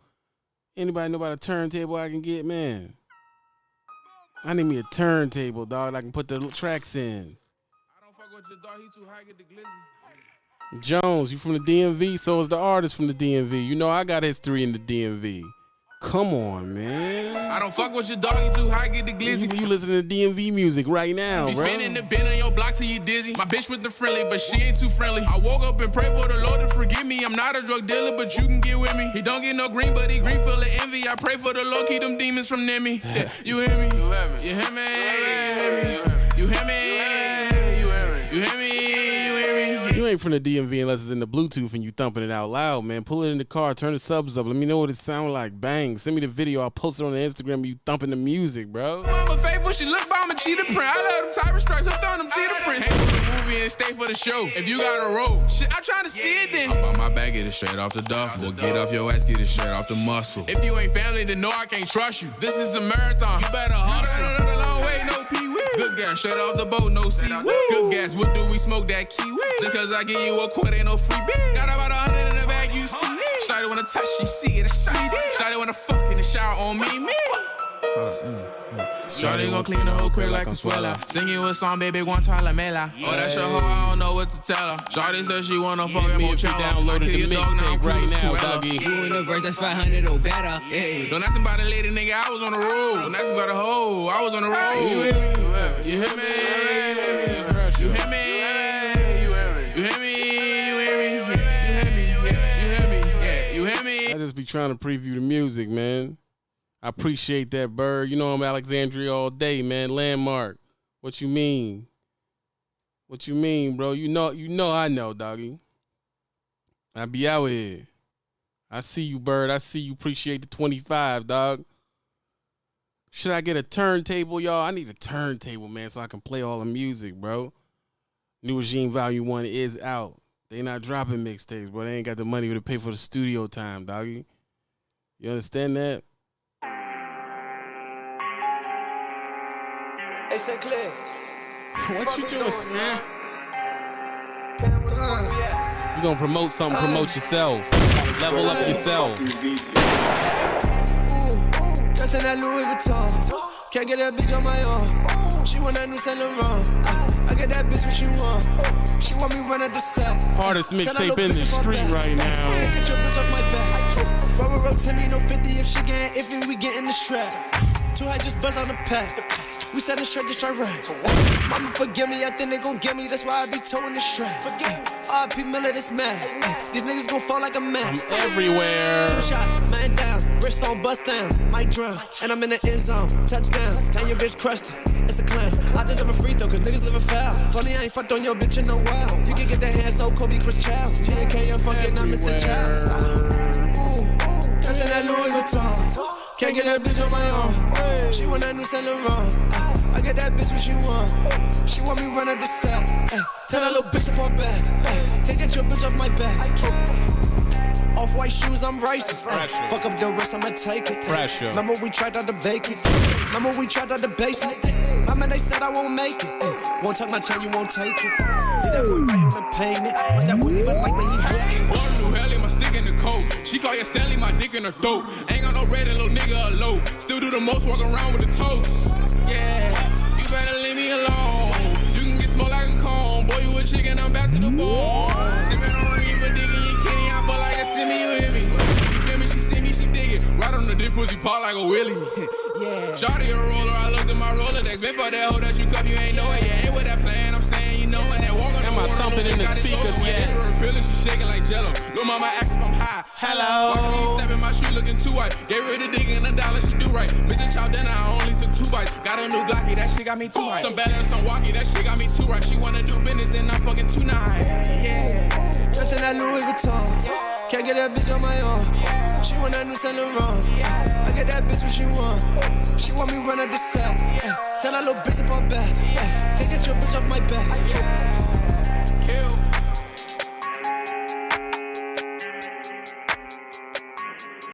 Anybody know about a turntable I can get, man? I need me a turntable, dog. I can put the tracks in. I don't fuck with your dog, he too high, get the glizzy. Jones, you from the DMV? So is the artist from the DMV. You know I got history in the DMV. Come on, man. I don't fuck with your dog, he too high, get the glizzy. You listen to DMV music right now, Be bro. spinning the bin on your block till you dizzy. My bitch with the friendly, but she ain't too friendly. I woke up and prayed for the Lord to forgive me. I'm not a drug dealer, but you can get with me. He don't get no green, but he green full of envy. I pray for the Lord, keep them demons from near me. Yeah, you hear me? You hear me? You hear me? You hear me? You hear me? you ain't from the DMV unless it's in the Bluetooth and you thumping it out loud, man. Pull it in the car, turn the subs up. Let me know what it sound like. Bang. Send me the video. I'll post it on the Instagram of you thumping the music, bro. Mama faithful, she look by my cheetah print. I love them Tiger stripes, I'm throwing them cheetah prints. Hang for the movie and stay for the show. If you got a roll, shit, I'm trying to see it then. I'm on my back, get it straight off the duffel. Get off your ass, get it straight off the muscle. If you ain't family, then no, I can't trust you. This is a marathon, you better hustle. You done a long way, no pee-wee. Good gas, straight off the boat, no seaweed. Good gas, what do we smoke that kiwi? Just cause I give you a quarter, ain't no free beat. Got about 100 in the bag, you see. Shawty wanna touch, she see it, it's 3D. Shawty wanna fuck in the shower on me. Shawty gon' clean the whole crib like a sweller. Sing you a song, baby, one time la mela. Oh, that's your hoe, I don't know what to tell her. Shawty said she wanna fuck in Mochella. Downloaded the mixtape right now, doggy. You in the verse, that's 500 or better. Hey, don't ask about a lady, nigga, I was on the road. Don't ask about a hoe, I was on the road. You hear me? You hear me? You hear me? You hear me? You hear me? I just be trying to preview the music, man. I appreciate that, Bird. You know I'm Alexandria all day, man. Landmark. What you mean? What you mean, bro? You know I know, doggy. I be out here. I see you, Bird. I see you. Appreciate the 25, dog. Should I get a turntable, y'all? I need a turntable, man, so I can play all the music, bro. New Regime Volume 1 is out. They not dropping mixtapes, bro. They ain't got the money to pay for the studio time, doggy. You understand that? Hey, Sinclair. What you doing, man? You gonna promote something, promote yourself. Level up yourself. Dressed in that Louis Vuitton. Can't get that bitch on my own. She want that new Saint Laurent. I get that bitch what she want. She want me run at the set. Hardest mixtape in the street right now. Get your bitch off my back. Rubber road 10 me no 50 if she getting iffy, we getting the strap. Too high, just buzz on the pack. We set it straight, just try right. Mama forgive me, I think they gon' get me. That's why I be towing the strap. R.P. Miller, this mad. These niggas gon' fall like a man. I'm everywhere. 2 shots, man down. Wrist on, bust down. Might drown. And I'm in the end zone. Touchdown. Now your bitch crushed it. It's a clown. I deserve a free throw, cause niggas living foul. Funny, I ain't fucked on your bitch in a while. You can get the hands, no Kobe, Chris Childs. T&K, you're fucking, not Mr. Childs. Dressed in that Louis Vuitton. Can't get that bitch on my own. She want that new Saint Laurent. I get that bitch what she want. She want me run at the set. Tell that little bitch to fall back. Can't get your bitch off my back. Off-white shoes, I'm racist. Fuck up the rest, I'ma take it. Pressure. Remember we tried out the vacant. Remember we tried out the basement. Remember they said I won't make it. Won't tuck my chain, you won't take it. Did that boy right on the payment. But that wouldn't even like when he hate it. Water new hell in my stick in the coat. She call your Sally, my dick in her throat. Ain't got no bread and little nigga alone. Still do the most, walk around with the toast. Yeah, you better leave me alone. You can get smoked like a cone. Boy, you a chicken, I'm back to the bone. Sippin' on ring for digging your kitty. I feel like a simi, you hear me. You feel me, she see me, she dig it. Right on the dick, pussy paw like a willy. Yeah. Shawty a roller, I looked at my Rolodex. Been for that hoe that you cup, you ain't know it yet. Ain't with that plan, I'm saying you know it. That walk on the water, thumping in the speakers, yeah. Pillar, she shaking like jello. Lil' mama asked if I'm high. Hello. Watch me step in my shoe looking too white. Get rid of digging $1, she do right. Mr. Chow dinner, I only took 2 bites. Got a new Glocky, that shit got me too high. Some balance, some walkie, that shit got me too right. She wanna do business, then I'm fucking tonight. Yeah. Dressed in that Louis Vuitton. Can't get that bitch on my own. She want that new Saint Laurent. I get that bitch what she want. She want me run at the set. Tell that little bitch to fall back. Can't get your bitch off my back.